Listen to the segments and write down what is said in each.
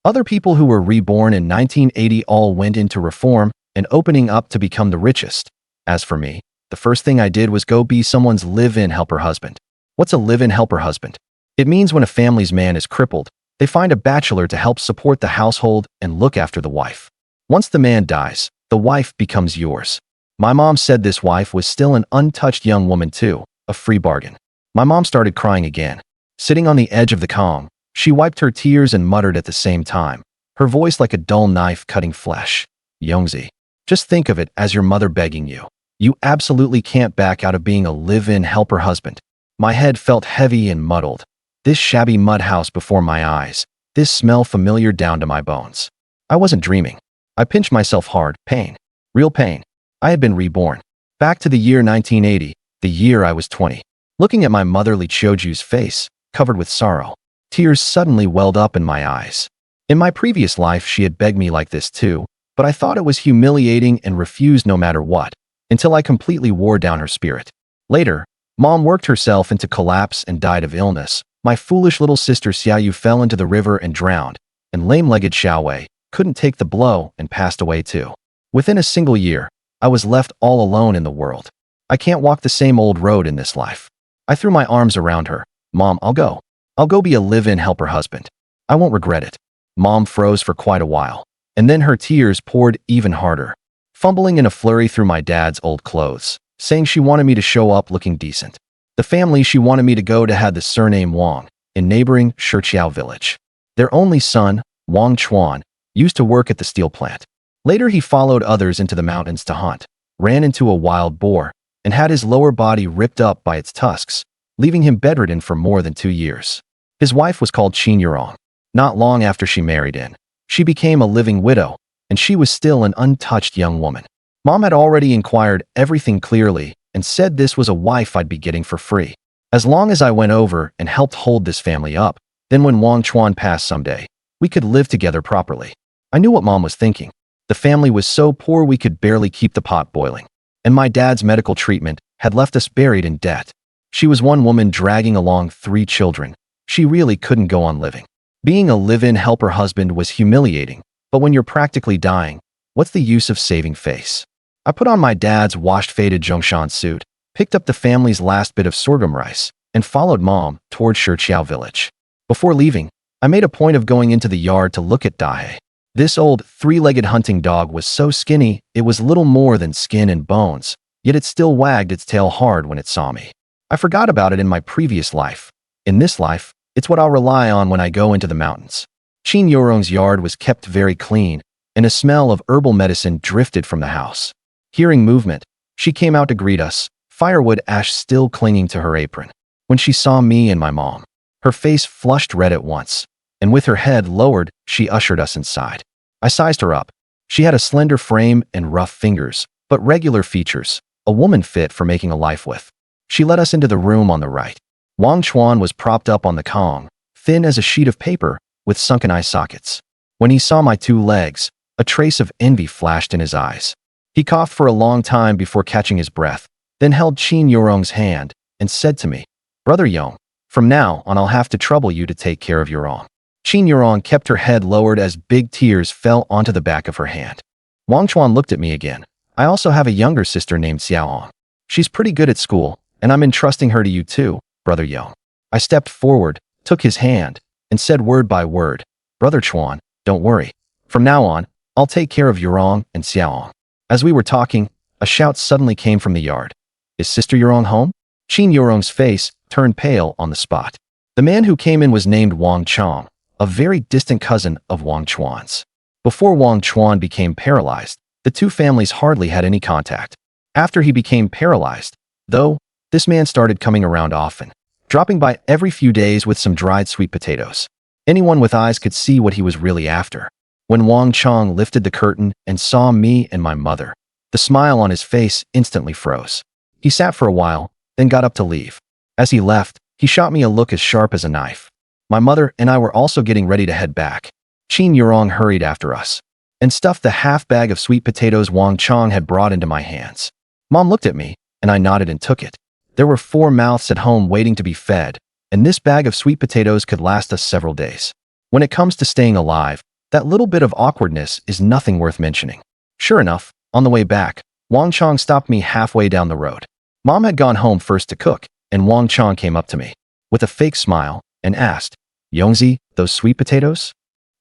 Other people who were reborn in 1980 all went into reform and opening up to become the richest. As for me, the first thing I did was go be someone's live-in helper husband. What's a live-in helper husband? It means when a family's man is crippled, they find a bachelor to help support the household and look after the wife. Once the man dies, the wife becomes yours. My mom said this wife was still an untouched young woman too, a free bargain. My mom started crying again. Sitting on the edge of the Kong, she wiped her tears and muttered at the same time, her voice like a dull knife cutting flesh. Yongzi, just think of it as your mother begging you. You absolutely can't back out of being a live-in helper husband. My head felt heavy and muddled. This shabby mud house before my eyes, this smell familiar down to my bones. I wasn't dreaming. I pinched myself hard, pain. Real pain. I had been reborn. Back to the year 1980, the year I was 20. Looking at my motherly Choju's face, covered with sorrow, tears suddenly welled up in my eyes. In my previous life, she had begged me like this too, but I thought it was humiliating and refused no matter what, until I completely wore down her spirit. Later, Mom worked herself into collapse and died of illness. My foolish little sister Xiaoyu fell into the river and drowned, and lame-legged Xiaowei couldn't take the blow and passed away too. Within a single year, I was left all alone in the world. I can't walk the same old road in this life. I threw my arms around her. Mom, I'll go. I'll go be a live-in helper husband. I won't regret it. Mom froze for quite a while, and then her tears poured even harder. Fumbling in a flurry through my dad's old clothes, saying she wanted me to show up looking decent. The family she wanted me to go to had the surname Wang, in neighboring Shiqiao village. Their only son, Wang Chuan, used to work at the steel plant. Later he followed others into the mountains to hunt, ran into a wild boar, and had his lower body ripped up by its tusks, leaving him bedridden for more than 2 years. His wife was called Qin Yurong. Not long after she married in, she became a living widow, and she was still an untouched young woman. Mom had already inquired everything clearly and said this was a wife I'd be getting for free. As long as I went over and helped hold this family up, then when Wang Chuan passed someday, we could live together properly. I knew what Mom was thinking. The family was so poor we could barely keep the pot boiling, and my dad's medical treatment had left us buried in debt. She was one woman dragging along 3 children. She really couldn't go on living. Being a live-in helper husband was humiliating, but when you're practically dying, what's the use of saving face? I put on my dad's washed faded Zhongshan suit, picked up the family's last bit of sorghum rice, and followed Mom toward Shiqiao village. Before leaving, I made a point of going into the yard to look at Dahe. This old 3-legged hunting dog was so skinny, it was little more than skin and bones, yet it still wagged its tail hard when it saw me. I forgot about it in my previous life. In this life, it's what I'll rely on when I go into the mountains. Qin Yurong's yard was kept very clean, and a smell of herbal medicine drifted from the house. Hearing movement, she came out to greet us, firewood ash still clinging to her apron. When she saw me and my mom, her face flushed red at once, and with her head lowered, she ushered us inside. I sized her up. She had a slender frame and rough fingers, but regular features, a woman fit for making a life with. She led us into the room on the right. Wang Chuan was propped up on the Kong, thin as a sheet of paper, with sunken eye sockets. When he saw my 2 legs, a trace of envy flashed in his eyes. He coughed for a long time before catching his breath, then held Qin Yurong's hand and said to me, "Brother Yong, from now on I'll have to trouble you to take care of Yurong." Qin Yurong kept her head lowered as big tears fell onto the back of her hand. Wang Chuan looked at me again. "I also have a younger sister named Xiaoyong. She's pretty good at school, and I'm entrusting her to you too, Brother Yong." I stepped forward, took his hand, and said word by word, "Brother Chuan, don't worry. From now on, I'll take care of Yurong and Xiaoyong." As we were talking, a shout suddenly came from the yard. "Is Sister Yurong home?" Qin Yurong's face turned pale on the spot. The man who came in was named Wang Chong, a very distant cousin of Wang Chuan's. Before Wang Chuan became paralyzed, the 2 families hardly had any contact. After he became paralyzed, though, this man started coming around often, dropping by every few days with some dried sweet potatoes. Anyone with eyes could see what he was really after. When Wang Chong lifted the curtain and saw me and my mother, the smile on his face instantly froze. He sat for a while, then got up to leave. As he left, he shot me a look as sharp as a knife. My mother and I were also getting ready to head back. Qin Yurong hurried after us and stuffed the half bag of sweet potatoes Wang Chong had brought into my hands. Mom looked at me, and I nodded and took it. There were 4 mouths at home waiting to be fed, and this bag of sweet potatoes could last us several days. When it comes to staying alive, That little bit of awkwardness is nothing worth mentioning. Sure enough, on the way back, Wang Chong stopped me halfway down the road. Mom had gone home first to cook, and Wang Chong came up to me with a fake smile and asked, "Yongzi, those sweet potatoes?"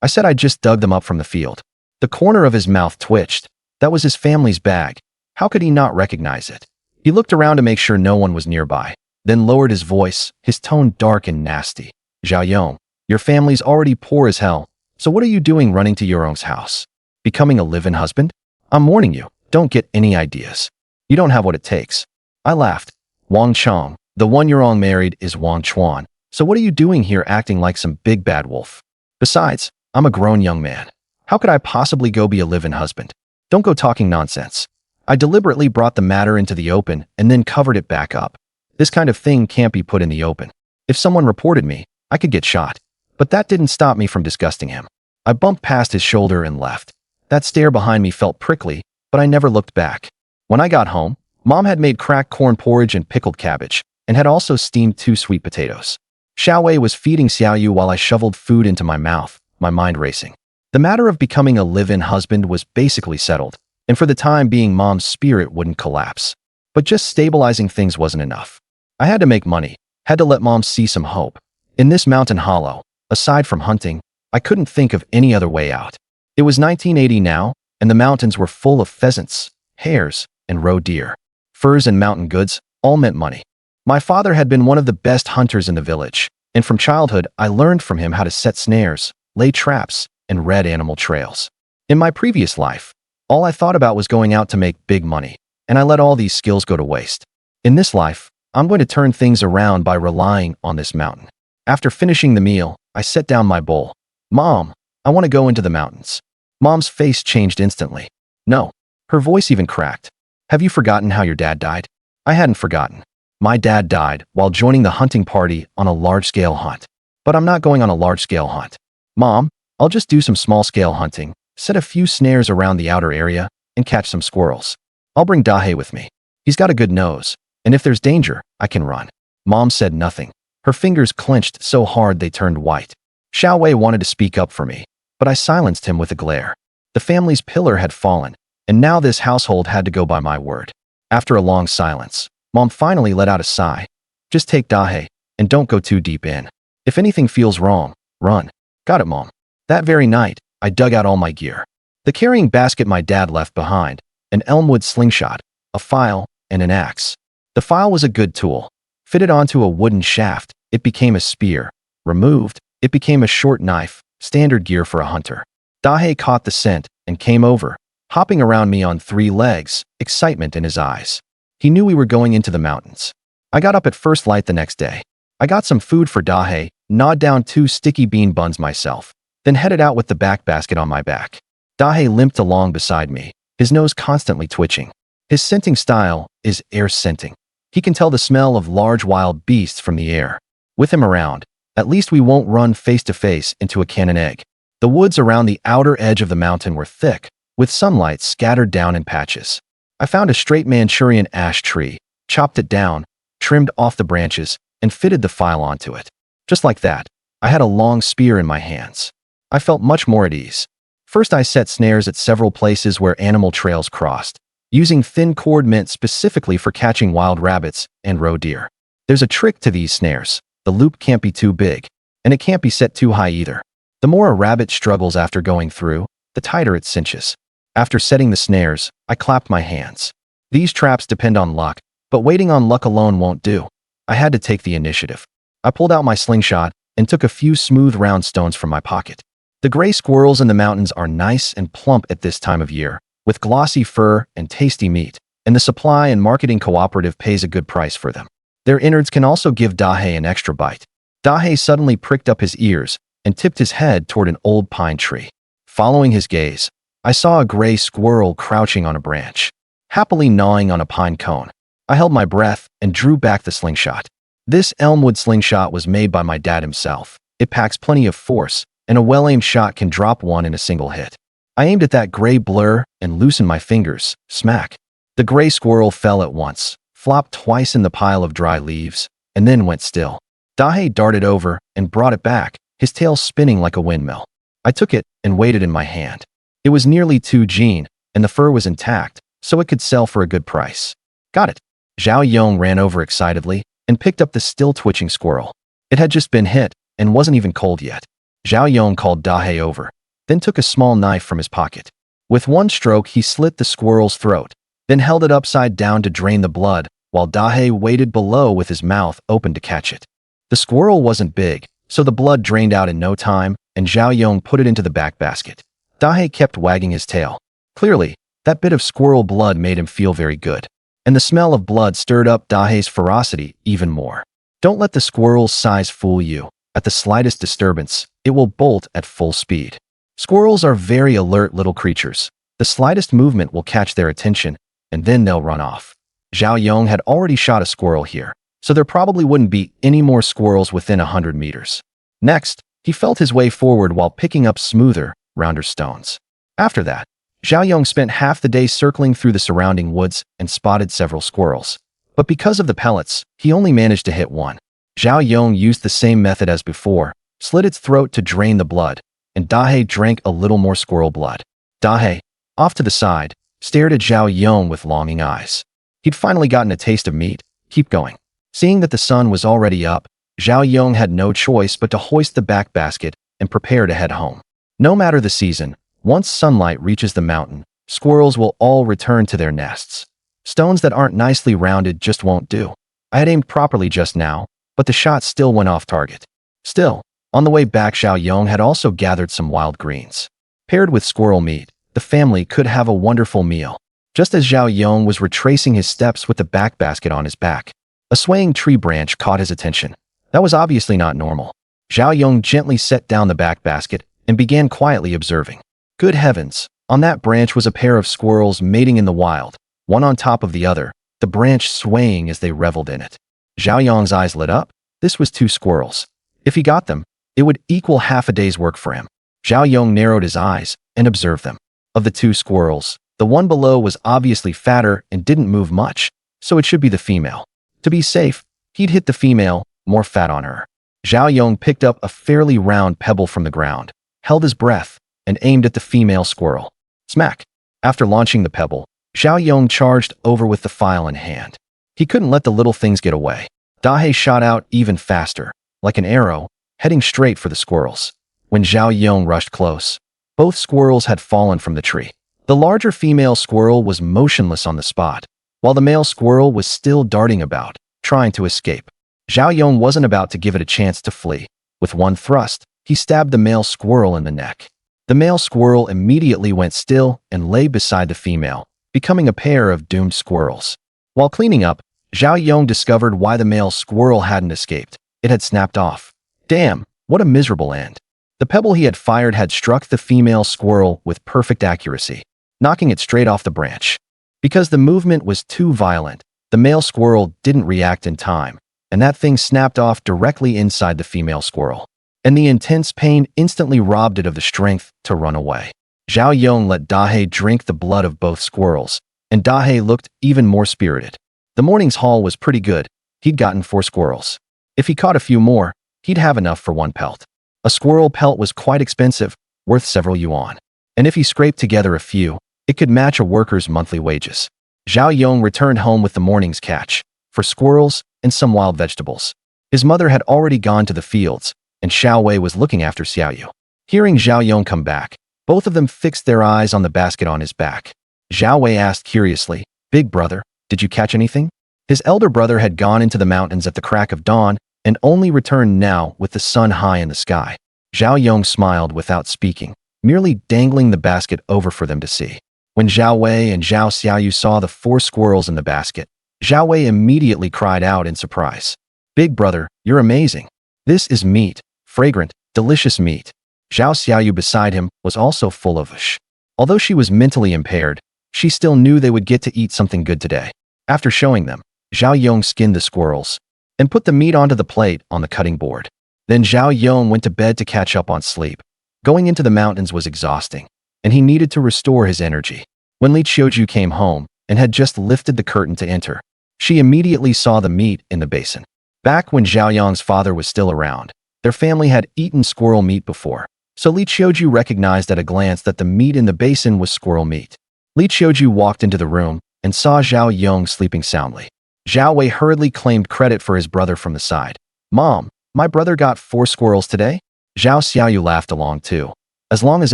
I said I just dug them up from the field. The corner of his mouth twitched. That was his family's bag. How could he not recognize it? He looked around to make sure no one was nearby, then lowered his voice, his tone dark and nasty. "Zhao Yong, your family's already poor as hell, so what are you doing running to Yong's house? Becoming a live-in husband? I'm warning you, don't get any ideas. You don't have what it takes." I laughed. "Wang Chong, the one Yong married is Wang Chuan, so what are you doing here acting like some big bad wolf? Besides, I'm a grown young man. How could I possibly go be a live-in husband? Don't go talking nonsense." I deliberately brought the matter into the open and then covered it back up. This kind of thing can't be put in the open. If someone reported me, I could get shot. But that didn't stop me from disgusting him. I bumped past his shoulder and left. That stare behind me felt prickly, but I never looked back. When I got home, Mom had made cracked corn porridge and pickled cabbage, and had also steamed 2 sweet potatoes. Xiao Wei was feeding Xiao Yu while I shoveled food into my mouth, my mind racing. The matter of becoming a live-in husband was basically settled, and for the time being Mom's spirit wouldn't collapse. But just stabilizing things wasn't enough. I had to make money, had to let Mom see some hope. In this mountain hollow, aside from hunting, I couldn't think of any other way out. It was 1980 now, and the mountains were full of pheasants, hares, and roe deer. Furs and mountain goods all meant money. My father had been one of the best hunters in the village, and from childhood I learned from him how to set snares, lay traps, and read animal trails. In my previous life, all I thought about was going out to make big money, and I let all these skills go to waste. In this life, I'm going to turn things around by relying on this mountain. After finishing the meal, I set down my bowl. "Mom, I want to go into the mountains." Mom's face changed instantly. "No." Her voice even cracked. "Have you forgotten how your dad died?" I hadn't forgotten. My dad died while joining the hunting party on a large-scale hunt. But I'm not going on a large-scale hunt. "Mom, I'll just do some small-scale hunting, set a few snares around the outer area, and catch some squirrels. I'll bring Dahe with me. He's got a good nose, and if there's danger, I can run." Mom said nothing. Her fingers clenched so hard they turned white. Xiao Wei wanted to speak up for me, but I silenced him with a glare. The family's pillar had fallen, and now this household had to go by my word. After a long silence, Mom finally let out a sigh. "Just take Dahe, and don't go too deep in. If anything feels wrong, run." "Got it, Mom." That very night, I dug out all my gear. The carrying basket my dad left behind, an elmwood slingshot, a file, and an axe. The file was a good tool. Fitted onto a wooden shaft, it became a spear. Removed, it became a short knife, standard gear for a hunter. Dahe caught the scent and came over, hopping around me on 3 legs, excitement in his eyes. He knew we were going into the mountains. I got up at first light the next day. I got some food for Dahe, gnawed down 2 sticky bean buns myself, then headed out with the back basket on my back. Dahe limped along beside me, his nose constantly twitching. His scenting style is air scenting. He can tell the smell of large wild beasts from the air. With him around, at least we won't run face to face into a cannon egg. The woods around the outer edge of the mountain were thick, with sunlight scattered down in patches. I found a straight Manchurian ash tree, chopped it down, trimmed off the branches, and fitted the file onto it. Just like that, I had a long spear in my hands. I felt much more at ease. First, I set snares at several places where animal trails crossed, using thin cord meant specifically for catching wild rabbits and roe deer. There's a trick to these snares. The loop can't be too big, and it can't be set too high either. The more a rabbit struggles after going through, the tighter it cinches. After setting the snares, I clapped my hands. These traps depend on luck, but waiting on luck alone won't do. I had to take the initiative. I pulled out my slingshot and took a few smooth round stones from my pocket. The gray squirrels in the mountains are nice and plump at this time of year, with glossy fur and tasty meat, and the supply and marketing cooperative pays a good price for them. Their innards can also give Dahe an extra bite. Dahe suddenly pricked up his ears and tipped his head toward an old pine tree. Following his gaze, I saw a gray squirrel crouching on a branch, happily gnawing on a pine cone. I held my breath and drew back the slingshot. This elmwood slingshot was made by my dad himself. It packs plenty of force, and a well-aimed shot can drop one in a single hit. I aimed at that gray blur and loosened my fingers. Smack. The gray squirrel fell at once, flopped twice in the pile of dry leaves, and then went still. Dahe darted over and brought it back, his tail spinning like a windmill. I took it and weighed it in my hand. It was nearly 2 Gene, and the fur was intact, so it could sell for a good price. Got it. Zhao Yong ran over excitedly and picked up the still-twitching squirrel. It had just been hit and wasn't even cold yet. Zhao Yong called Dahe over, then took a small knife from his pocket. With one stroke, he slit the squirrel's throat, then held it upside down to drain the blood, while Dahe waited below with his mouth open to catch it. The squirrel wasn't big, so the blood drained out in no time, and Zhao Yong put it into the back basket. Dahe kept wagging his tail. Clearly, that bit of squirrel blood made him feel very good, and the smell of blood stirred up Dahe's ferocity even more. Don't let the squirrel's size fool you. At the slightest disturbance, it will bolt at full speed. Squirrels are very alert little creatures. The slightest movement will catch their attention, and then they'll run off. Zhao Yong had already shot a squirrel here, so there probably wouldn't be any more squirrels within 100 meters. Next, he felt his way forward while picking up smoother, rounder stones. After that, Zhao Yong spent half the day circling through the surrounding woods and spotted several squirrels. But because of the pellets, he only managed to hit one. Zhao Yong used the same method as before, slit its throat to drain the blood, and Dahe drank a little more squirrel blood. Dahe, off to the side, stared at Zhao Yong with longing eyes. He'd finally gotten a taste of meat. Keep going. Seeing that the sun was already up, Zhao Yong had no choice but to hoist the back basket and prepare to head home. No matter the season, once sunlight reaches the mountain, squirrels will all return to their nests. Stones that aren't nicely rounded just won't do. I had aimed properly just now, but the shot still went off target. Still, on the way back, Zhao Yong had also gathered some wild greens. Paired with squirrel meat, the family could have a wonderful meal. Just as Zhao Yong was retracing his steps with the back basket on his back, a swaying tree branch caught his attention. That was obviously not normal. Zhao Yong gently set down the back basket and began quietly observing. Good heavens, on that branch was a pair of squirrels mating in the wild, one on top of the other, the branch swaying as they reveled in it. Zhao Yong's eyes lit up. This was 2 squirrels. If he got them, it would equal half a day's work for him. Zhao Yong narrowed his eyes and observed them. Of the 2 squirrels, the one below was obviously fatter and didn't move much, so it should be the female. To be safe, he'd hit the female, more fat on her. Zhao Yong picked up a fairly round pebble from the ground, held his breath, and aimed at the female squirrel. Smack! After launching the pebble, Zhao Yong charged over with the file in hand. He couldn't let the little things get away. Dahe shot out even faster, like an arrow, heading straight for the squirrels. When Zhao Yong rushed close, both squirrels had fallen from the tree. The larger female squirrel was motionless on the spot, while the male squirrel was still darting about, trying to escape. Zhao Yong wasn't about to give it a chance to flee. With one thrust, he stabbed the male squirrel in the neck. The male squirrel immediately went still and lay beside the female, becoming a pair of doomed squirrels. While cleaning up, Zhao Yong discovered why the male squirrel hadn't escaped. It had snapped off. Damn, what a miserable end. The pebble he had fired had struck the female squirrel with perfect accuracy, knocking it straight off the branch. Because the movement was too violent, the male squirrel didn't react in time, and that thing snapped off directly inside the female squirrel. And the intense pain instantly robbed it of the strength to run away. Zhao Yong let Dahe drink the blood of both squirrels, and Dahe looked even more spirited. The morning's haul was pretty good. He'd gotten 4 squirrels. If he caught a few more, he'd have enough for 1 pelt. A squirrel pelt was quite expensive, worth several yuan. And if he scraped together a few, it could match a worker's monthly wages. Zhao Yong returned home with the morning's catch, 4 squirrels and some wild vegetables. His mother had already gone to the fields, and Xiao Wei was looking after Xiaoyu. Hearing Zhao Yong come back, both of them fixed their eyes on the basket on his back. Xiao Wei asked curiously, "Big brother, did you catch anything?" His elder brother had gone into the mountains at the crack of dawn and only returned now with the sun high in the sky. Zhao Yong smiled without speaking, merely dangling the basket over for them to see. When Xiao Wei and Zhao Xiaoyu saw the 4 squirrels in the basket, Xiao Wei immediately cried out in surprise. "Big brother, you're amazing. This is meat, fragrant, delicious meat." Zhao Xiaoyu beside him was also full of ush. Although she was mentally impaired, she still knew they would get to eat something good today. After showing them, Zhao Yong skinned the squirrels and put the meat onto the plate on the cutting board. Then Zhao Yong went to bed to catch up on sleep. Going into the mountains was exhausting, and he needed to restore his energy. When Li Qiuju came home and had just lifted the curtain to enter, she immediately saw the meat in the basin. Back when Zhao Yong's father was still around, their family had eaten squirrel meat before, So Li Qiuju recognized at a glance that the meat in the basin was squirrel meat. Li Qiuju walked into the room and saw Zhao Yong sleeping soundly. Zhao Wei hurriedly claimed credit for his brother from the side. "Mom, my brother got 4 squirrels today?" Zhao Xiaoyu laughed along too. As long as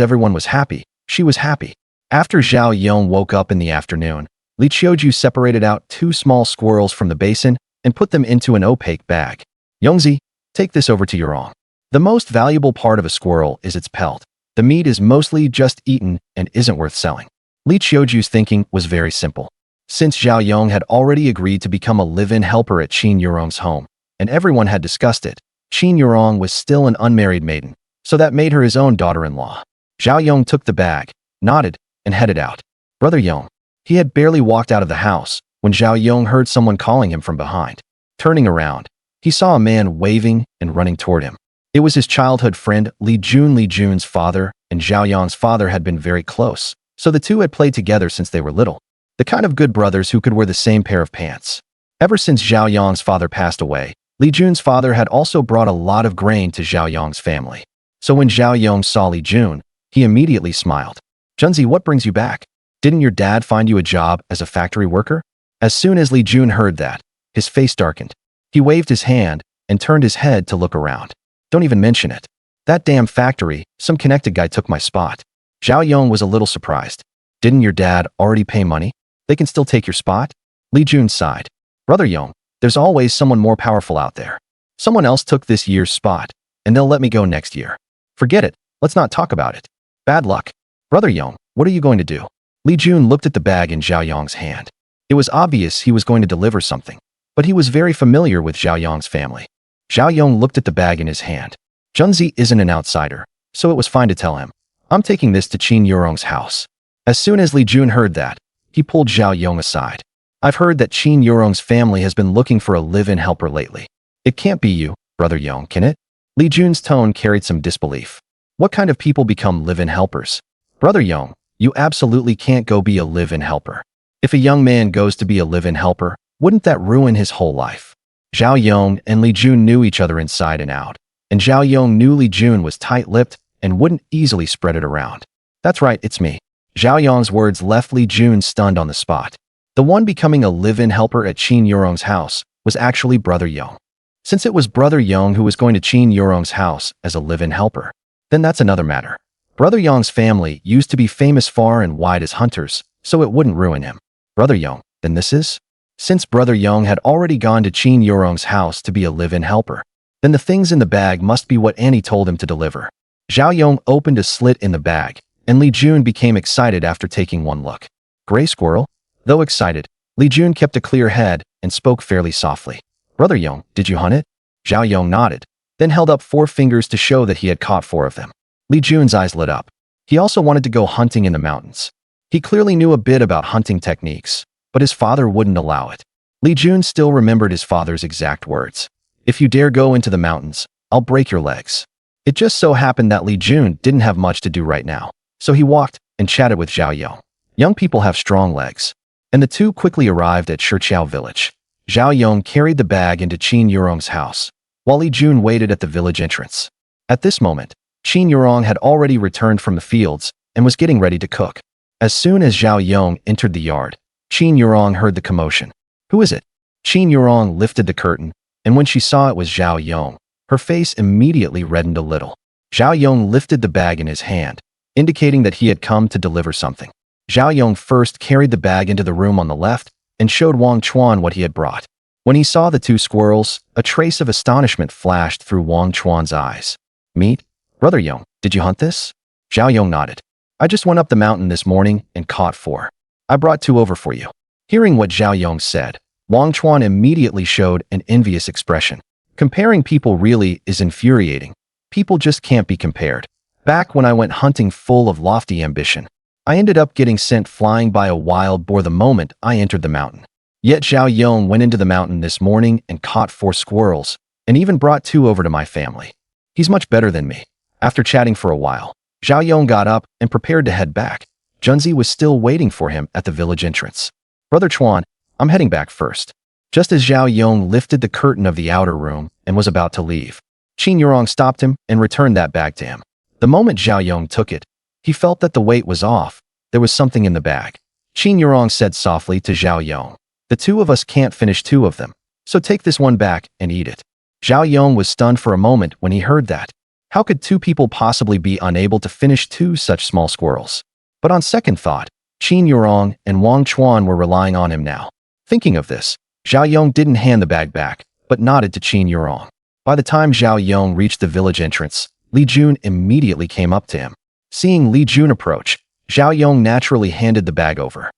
everyone was happy, she was happy. After Zhao Yong woke up in the afternoon, Li Qiuju separated out 2 small squirrels from the basin and put them into an opaque bag. "Yongzi, take this over to Yurong. The most valuable part of a squirrel is its pelt. The meat is mostly just eaten and isn't worth selling." Li Qiuju's thinking was very simple. Since Zhao Yong had already agreed to become a live-in helper at Qin Yurong's home, and everyone had discussed it, Qin Yurong was still an unmarried maiden, so that made her his own daughter-in-law. Zhao Yong took the bag, nodded, and headed out. "Brother Yong." He had barely walked out of the house when Zhao Yong heard someone calling him from behind. Turning around, he saw a man waving and running toward him. It was his childhood friend Li Jun. Li Jun's father and Zhao Yong's father had been very close, so the two had played together since they were little. The kind of good brothers who could wear the same pair of pants. Ever since Zhao Yong's father passed away, Li Jun's father had also brought a lot of grain to Zhao Yong's family. So when Zhao Yong saw Li Jun, he immediately smiled. "Junzi, what brings you back? Didn't your dad find you a job as a factory worker?" As soon as Li Jun heard that, his face darkened. He waved his hand and turned his head to look around. "Don't even mention it. That damn factory, some connected guy took my spot." Zhao Yong was a little surprised. "Didn't your dad already pay money? They can still take your spot?" Li Jun sighed. "Brother Yong, there's always someone more powerful out there. Someone else took this year's spot, and they'll let me go next year. Forget it, let's not talk about it. Bad luck." "Brother Yong, what are you going to do?" Li Jun looked at the bag in Zhao Yong's hand. It was obvious he was going to deliver something, but he was very familiar with Zhao Yong's family. Zhao Yong looked at the bag in his hand. Junzi isn't an outsider, so it was fine to tell him, "I'm taking this to Qin Yurong's house." As soon as Li Jun heard that, he pulled Zhao Yong aside. "I've heard that Qin Yurong's family has been looking for a live-in helper lately. It can't be you, Brother Yong, can it?" Li Jun's tone carried some disbelief. "What kind of people become live-in helpers?" "Brother Yong, you absolutely can't go be a live-in helper. If a young man goes to be a live-in helper, wouldn't that ruin his whole life?" Zhao Yong and Li Jun knew each other inside and out, and Zhao Yong knew Li Jun was tight-lipped and wouldn't easily spread it around. "That's right, it's me." Zhao Yong's words left Li Jun stunned on the spot. The one becoming a live-in helper at Qin Yurong's house was actually Brother Yong. Since it was Brother Yong who was going to Qin Yurong's house as a live-in helper, then that's another matter. Brother Yong's family used to be famous far and wide as hunters, so it wouldn't ruin him. Brother Yong, then this is? Since Brother Yong had already gone to Qin Yurong's house to be a live-in helper, then the things in the bag must be what Annie told him to deliver. Zhao Yong opened a slit in the bag, and Li Jun became excited after taking one look. "Gray squirrel?" Though excited, Li Jun kept a clear head and spoke fairly softly. "Brother Yong, did you hunt it?" Zhao Yong nodded, then held up 4 fingers to show that he had caught 4 of them. Li Jun's eyes lit up. He also wanted to go hunting in the mountains. He clearly knew a bit about hunting techniques, but his father wouldn't allow it. Li Jun still remembered his father's exact words. "If you dare go into the mountains, I'll break your legs." It just so happened that Li Jun didn't have much to do right now, so he walked and chatted with Zhao Yong. Young people have strong legs. And the two quickly arrived at Shiqiao village. Zhao Yong carried the bag into Qin Yurong's house, while Li Jun waited at the village entrance. At this moment, Qin Yurong had already returned from the fields and was getting ready to cook. As soon as Zhao Yong entered the yard, Qin Yurong heard the commotion. "Who is it?" Qin Yurong lifted the curtain, and when she saw it was Zhao Yong, her face immediately reddened a little. Zhao Yong lifted the bag in his hand, indicating that he had come to deliver something. Zhao Yong first carried the bag into the room on the left and showed Wang Chuan what he had brought. When he saw the 2 squirrels, a trace of astonishment flashed through Wang Chuan's eyes. "Meat? Brother Yong, did you hunt this?" Zhao Yong nodded. "I just went up the mountain this morning and caught 4. I brought 2 over for you." Hearing what Zhao Yong said, Wang Chuan immediately showed an envious expression. Comparing people really is infuriating. People just can't be compared. Back when I went hunting full of lofty ambition, I ended up getting sent flying by a wild boar the moment I entered the mountain. Yet Zhao Yong went into the mountain this morning and caught 4 squirrels, and even brought 2 over to my family. He's much better than me. After chatting for a while, Zhao Yong got up and prepared to head back. Junzi was still waiting for him at the village entrance. "Brother Chuan, I'm heading back first." Just as Zhao Yong lifted the curtain of the outer room and was about to leave, Qin Yurong stopped him and returned that bag to him. The moment Zhao Yong took it, he felt that the weight was off. There was something in the bag. Qin Yurong said softly to Zhao Yong, "The two of us can't finish two of them, so take this one back and eat it." Zhao Yong was stunned for a moment when he heard that. How could two people possibly be unable to finish two such small squirrels? But on second thought, Qin Yurong and Wang Chuan were relying on him now. Thinking of this, Zhao Yong didn't hand the bag back, but nodded to Qin Yurong. By the time Zhao Yong reached the village entrance, Li Jun immediately came up to him. Seeing Li Jun approach, Zhao Yong naturally handed the bag over.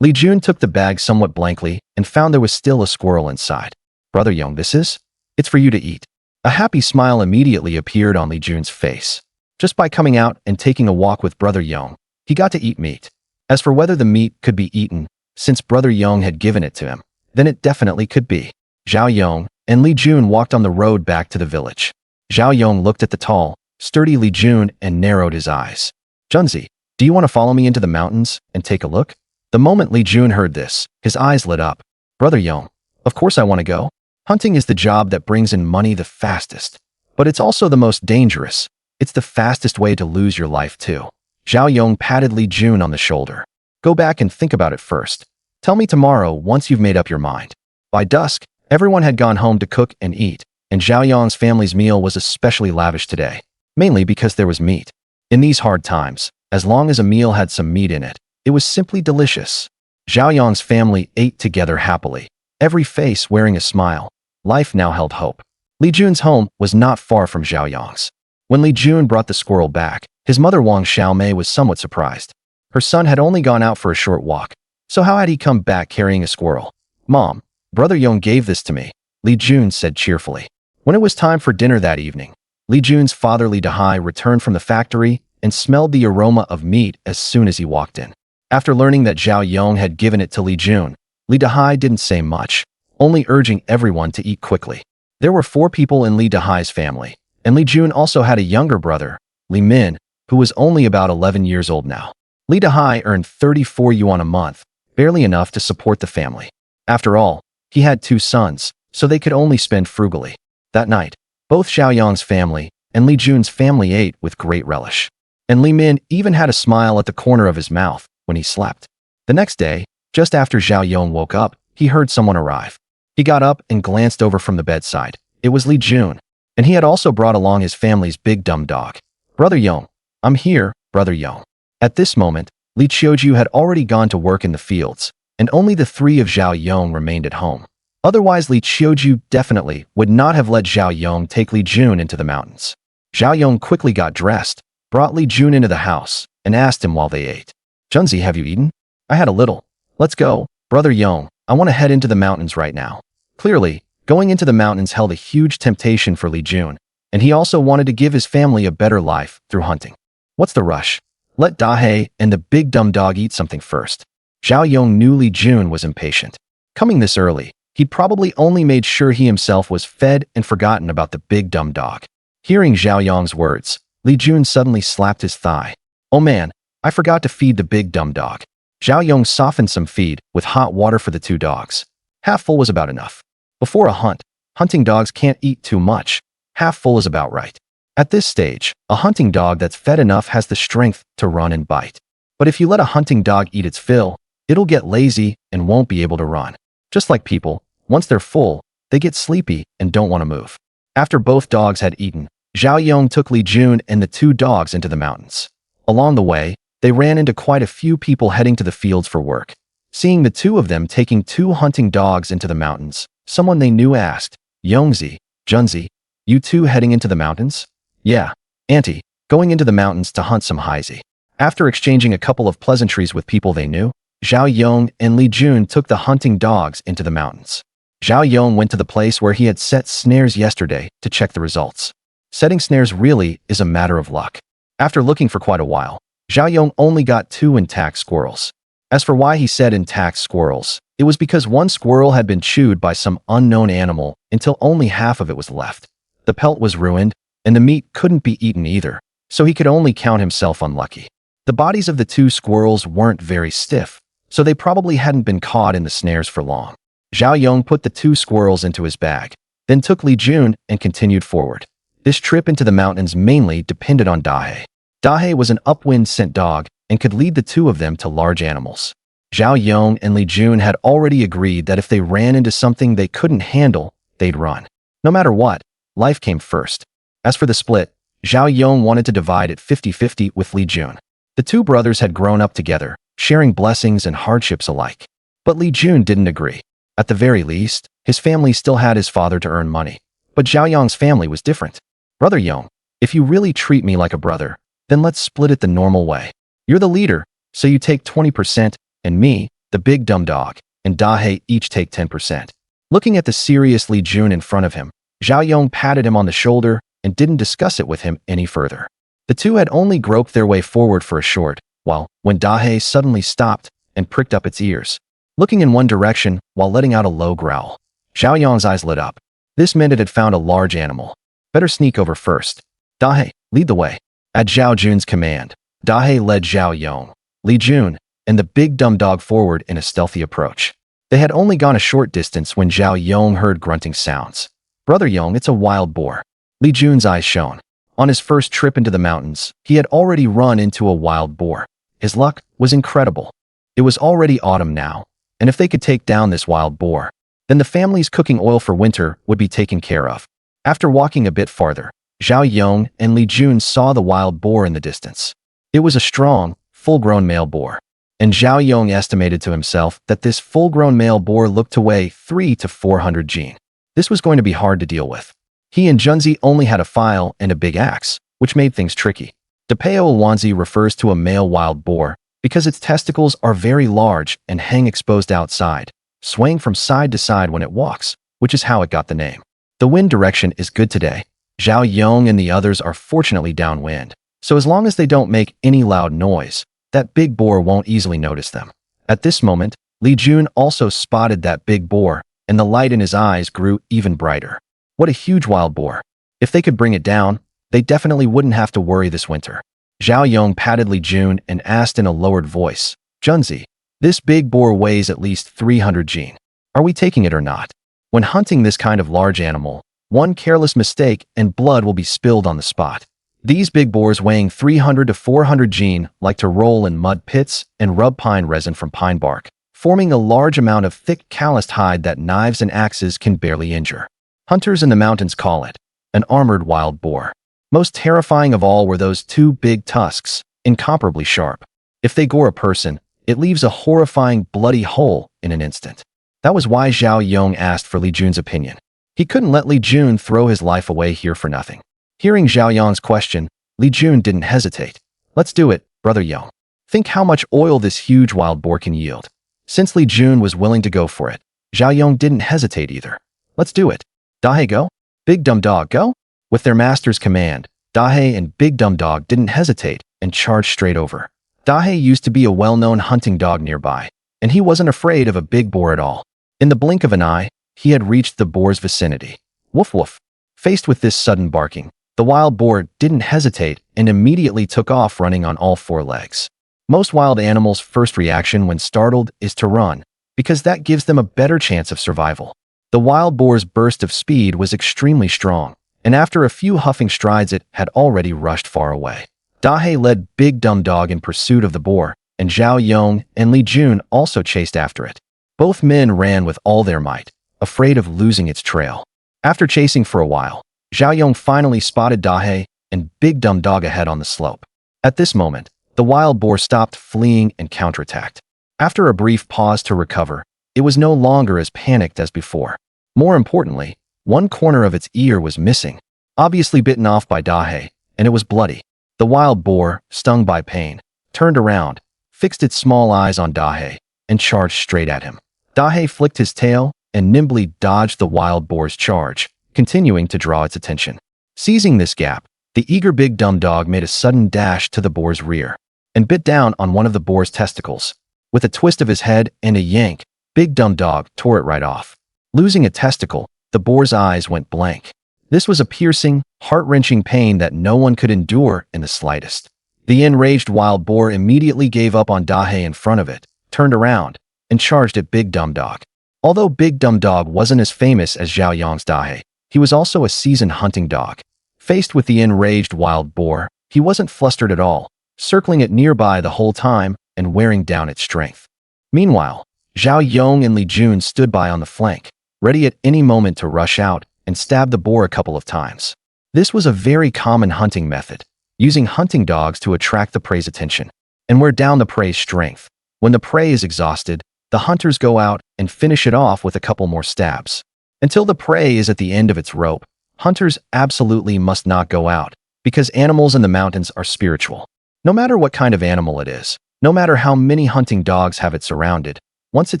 Li Jun took the bag somewhat blankly and found there was still a squirrel inside. "Brother Yong, this is? It's for you to eat." A happy smile immediately appeared on Li Jun's face. Just by coming out and taking a walk with Brother Yong, he got to eat meat. As for whether the meat could be eaten, since Brother Yong had given it to him, then it definitely could be. Zhao Yong and Li Jun walked on the road back to the village. Zhao Yong looked at the tall, sturdy Li Jun and narrowed his eyes. "Junzi, do you want to follow me into the mountains and take a look?" The moment Li Jun heard this, his eyes lit up. "Brother Yong, of course I want to go. Hunting is the job that brings in money the fastest. But it's also the most dangerous. It's the fastest way to lose your life too." Zhao Yong patted Li Jun on the shoulder. "Go back and think about it first. Tell me tomorrow once you've made up your mind." By dusk, everyone had gone home to cook and eat, and Zhao Yong's family's meal was especially lavish today, mainly because there was meat. In these hard times, as long as a meal had some meat in it, it was simply delicious. Zhao Yong's family ate together happily, every face wearing a smile. Life now held hope. Li Jun's home was not far from Zhao Yong's. When Li Jun brought the squirrel back, his mother Wang Xiaomei was somewhat surprised. Her son had only gone out for a short walk, so how had he come back carrying a squirrel? "Mom, Brother Yong gave this to me," Li Jun said cheerfully. When it was time for dinner that evening, Li Jun's father Li Dahai returned from the factory and smelled the aroma of meat as soon as he walked in. After learning that Zhao Yong had given it to Li Jun, Li Dahai didn't say much, only urging everyone to eat quickly. There were 4 people in Li Dahai's family, and Li Jun also had a younger brother, Li Min, who was only about 11 years old now. Li Dahai earned 34 yuan a month, barely enough to support the family. After all, he had 2 sons, so they could only spend frugally. That night, both Zhao Yong's family and Li Jun's family ate with great relish. And Li Min even had a smile at the corner of his mouth when he slept. The next day, just after Zhao Yong woke up, he heard someone arrive. He got up and glanced over from the bedside. It was Li Jun, and he had also brought along his family's big dumb dog. "Brother Yong, I'm here, Brother Yong." At this moment, Li Qiuju had already gone to work in the fields, and only the 3 of Zhao Yong remained at home. Otherwise, Li Qiuju definitely would not have let Zhao Yong take Li Jun into the mountains. Zhao Yong quickly got dressed, brought Li Jun into the house, and asked him while they ate, "Junzi, have you eaten?" "I had a little." "Let's go, Brother Yong. I want to head into the mountains right now." Clearly, going into the mountains held a huge temptation for Li Jun, and he also wanted to give his family a better life through hunting. What's the rush? Let Dahai and the big dumb dog eat something first. Zhao Yong knew Li Jun was impatient. Coming this early, he'd probably only made sure he himself was fed and forgotten about the big dumb dog. Hearing Zhao Yong's words, Li Jun suddenly slapped his thigh. "Oh man, I forgot to feed the big dumb dog." Zhao Yong softened some feed with hot water for the 2 dogs. Half full was about enough. Before a hunt, hunting dogs can't eat too much. Half full is about right. At this stage, a hunting dog that's fed enough has the strength to run and bite. But if you let a hunting dog eat its fill, it'll get lazy and won't be able to run. Just like people, once they're full, they get sleepy and don't want to move. After both dogs had eaten, Zhao Yong took Li Jun and the 2 dogs into the mountains. Along the way, they ran into quite a few people heading to the fields for work. Seeing the 2 of them taking 2 hunting dogs into the mountains, someone they knew asked, "Yongzi, Junzi, you 2 heading into the mountains?" "Yeah, Auntie, going into the mountains to hunt some heizi." After exchanging a couple of pleasantries with people they knew, Zhao Yong and Li Jun took the hunting dogs into the mountains. Zhao Yong went to the place where he had set snares yesterday to check the results. Setting snares really is a matter of luck. After looking for quite a while, Zhao Yong only got 2 intact squirrels. As for why he said intact squirrels, it was because one squirrel had been chewed by some unknown animal until only half of it was left. The pelt was ruined, and the meat couldn't be eaten either, so he could only count himself unlucky. The bodies of the 2 squirrels weren't very stiff, so they probably hadn't been caught in the snares for long. Zhao Yong put the 2 squirrels into his bag, then took Li Jun and continued forward. This trip into the mountains mainly depended on Dahe. Dahe was an upwind scent dog and could lead the two of them to large animals. Zhao Yong and Li Jun had already agreed that if they ran into something they couldn't handle, they'd run. No matter what, life came first. As for the split, Zhao Yong wanted to divide it 50-50 with Li Jun. The two brothers had grown up together, sharing blessings and hardships alike. But Li Jun didn't agree. At the very least, his family still had his father to earn money. But Zhao Yong's family was different. Brother Yong, if you really treat me like a brother, then let's split it the normal way. You're the leader, so you take 20%, and me, the big dumb dog, and Dahe each take 10%. Looking at the serious Li Jun in front of him, Zhao Yong patted him on the shoulder and didn't discuss it with him any further. The two had only groped their way forward for a short while when Dahe suddenly stopped and pricked up its ears, looking in one direction while letting out a low growl. Zhao Yong's eyes lit up. This meant it had found a large animal. Better sneak over first. Dahe, lead the way. At Zhao Jun's command, Dahe led Zhao Yong, Li Jun, and the big dumb dog forward in a stealthy approach. They had only gone a short distance when Zhao Yong heard grunting sounds. Brother Yong, it's a wild boar. Li Jun's eyes shone. On his first trip into the mountains, he had already run into a wild boar. His luck was incredible. It was already autumn now, and if they could take down this wild boar, then the family's cooking oil for winter would be taken care of. After walking a bit farther, Zhao Yong and Li Jun saw the wild boar in the distance. It was a strong, full-grown male boar, and Zhao Yong estimated to himself that this full-grown male boar looked to weigh 300 to 400 jin. This was going to be hard to deal with. He and Junzi only had a file and a big axe, which made things tricky. Depeo Wanzi refers to a male wild boar because its testicles are very large and hang exposed outside, swaying from side to side when it walks, which is how it got the name. The wind direction is good today. Zhao Yong and the others are fortunately downwind, so as long as they don't make any loud noise, that big boar won't easily notice them. At this moment, Li Jun also spotted that big boar, and the light in his eyes grew even brighter. What a huge wild boar. If they could bring it down, they definitely wouldn't have to worry this winter. Zhao Yong patted Li Jun and asked in a lowered voice, Junzi, this big boar weighs at least 300 jin. Are we taking it or not? When hunting this kind of large animal, one careless mistake and blood will be spilled on the spot. These big boars weighing 300 to 400 jin like to roll in mud pits and rub pine resin from pine bark, forming a large amount of thick calloused hide that knives and axes can barely injure. Hunters in the mountains call it an armored wild boar. Most terrifying of all were those two big tusks, incomparably sharp. If they gore a person, it leaves a horrifying bloody hole in an instant. That was why Zhao Yong asked for Li Jun's opinion. He couldn't let Li Jun throw his life away here for nothing. Hearing Zhao Yong's question, Li Jun didn't hesitate. Let's do it, Brother Yong. Think how much oil this huge wild boar can yield. Since Li Jun was willing to go for it, Zhao Yong didn't hesitate either. Let's do it. Dahe, go. Big dumb dog, go. With their master's command, Dahe and Big Dumb Dog didn't hesitate and charged straight over. Dahe used to be a well-known hunting dog nearby, and he wasn't afraid of a big boar at all. In the blink of an eye, he had reached the boar's vicinity. Woof woof. Faced with this sudden barking, the wild boar didn't hesitate and immediately took off running on all four legs. Most wild animals' first reaction when startled is to run, because that gives them a better chance of survival. The wild boar's burst of speed was extremely strong, and after a few huffing strides it had already rushed far away. Dahe led Big Dumb Dog in pursuit of the boar, and Zhao Yong and Li Jun also chased after it. Both men ran with all their might, afraid of losing its trail. After chasing for a while, Zhao Yong finally spotted Dahe and Big Dumb Dog ahead on the slope. At this moment, the wild boar stopped fleeing and counterattacked. After a brief pause to recover, it was no longer as panicked as before. More importantly, one corner of its ear was missing, obviously bitten off by Dahe, and it was bloody. The wild boar, stung by pain, turned around, fixed its small eyes on Dahe, and charged straight at him. Dahe flicked his tail and nimbly dodged the wild boar's charge, continuing to draw its attention. Seizing this gap, the eager Big Dumb Dog made a sudden dash to the boar's rear and bit down on one of the boar's testicles. With a twist of his head and a yank, Big Dumb Dog tore it right off. Losing a testicle, the boar's eyes went blank. This was a piercing, heart-wrenching pain that no one could endure in the slightest. The enraged wild boar immediately gave up on Dahe in front of it, turned around, and charged at Big Dumb Dog. Although Big Dumb Dog wasn't as famous as Zhao Yong's Dahe, he was also a seasoned hunting dog. Faced with the enraged wild boar, he wasn't flustered at all, circling it nearby the whole time and wearing down its strength. Meanwhile, Zhao Yong and Li Jun stood by on the flank, ready at any moment to rush out and stab the boar a couple of times. This was a very common hunting method, using hunting dogs to attract the prey's attention and wear down the prey's strength. When the prey is exhausted, the hunters go out and finish it off with a couple more stabs. Until the prey is at the end of its rope, hunters absolutely must not go out, because animals in the mountains are spiritual. No matter what kind of animal it is, no matter how many hunting dogs have it surrounded, once it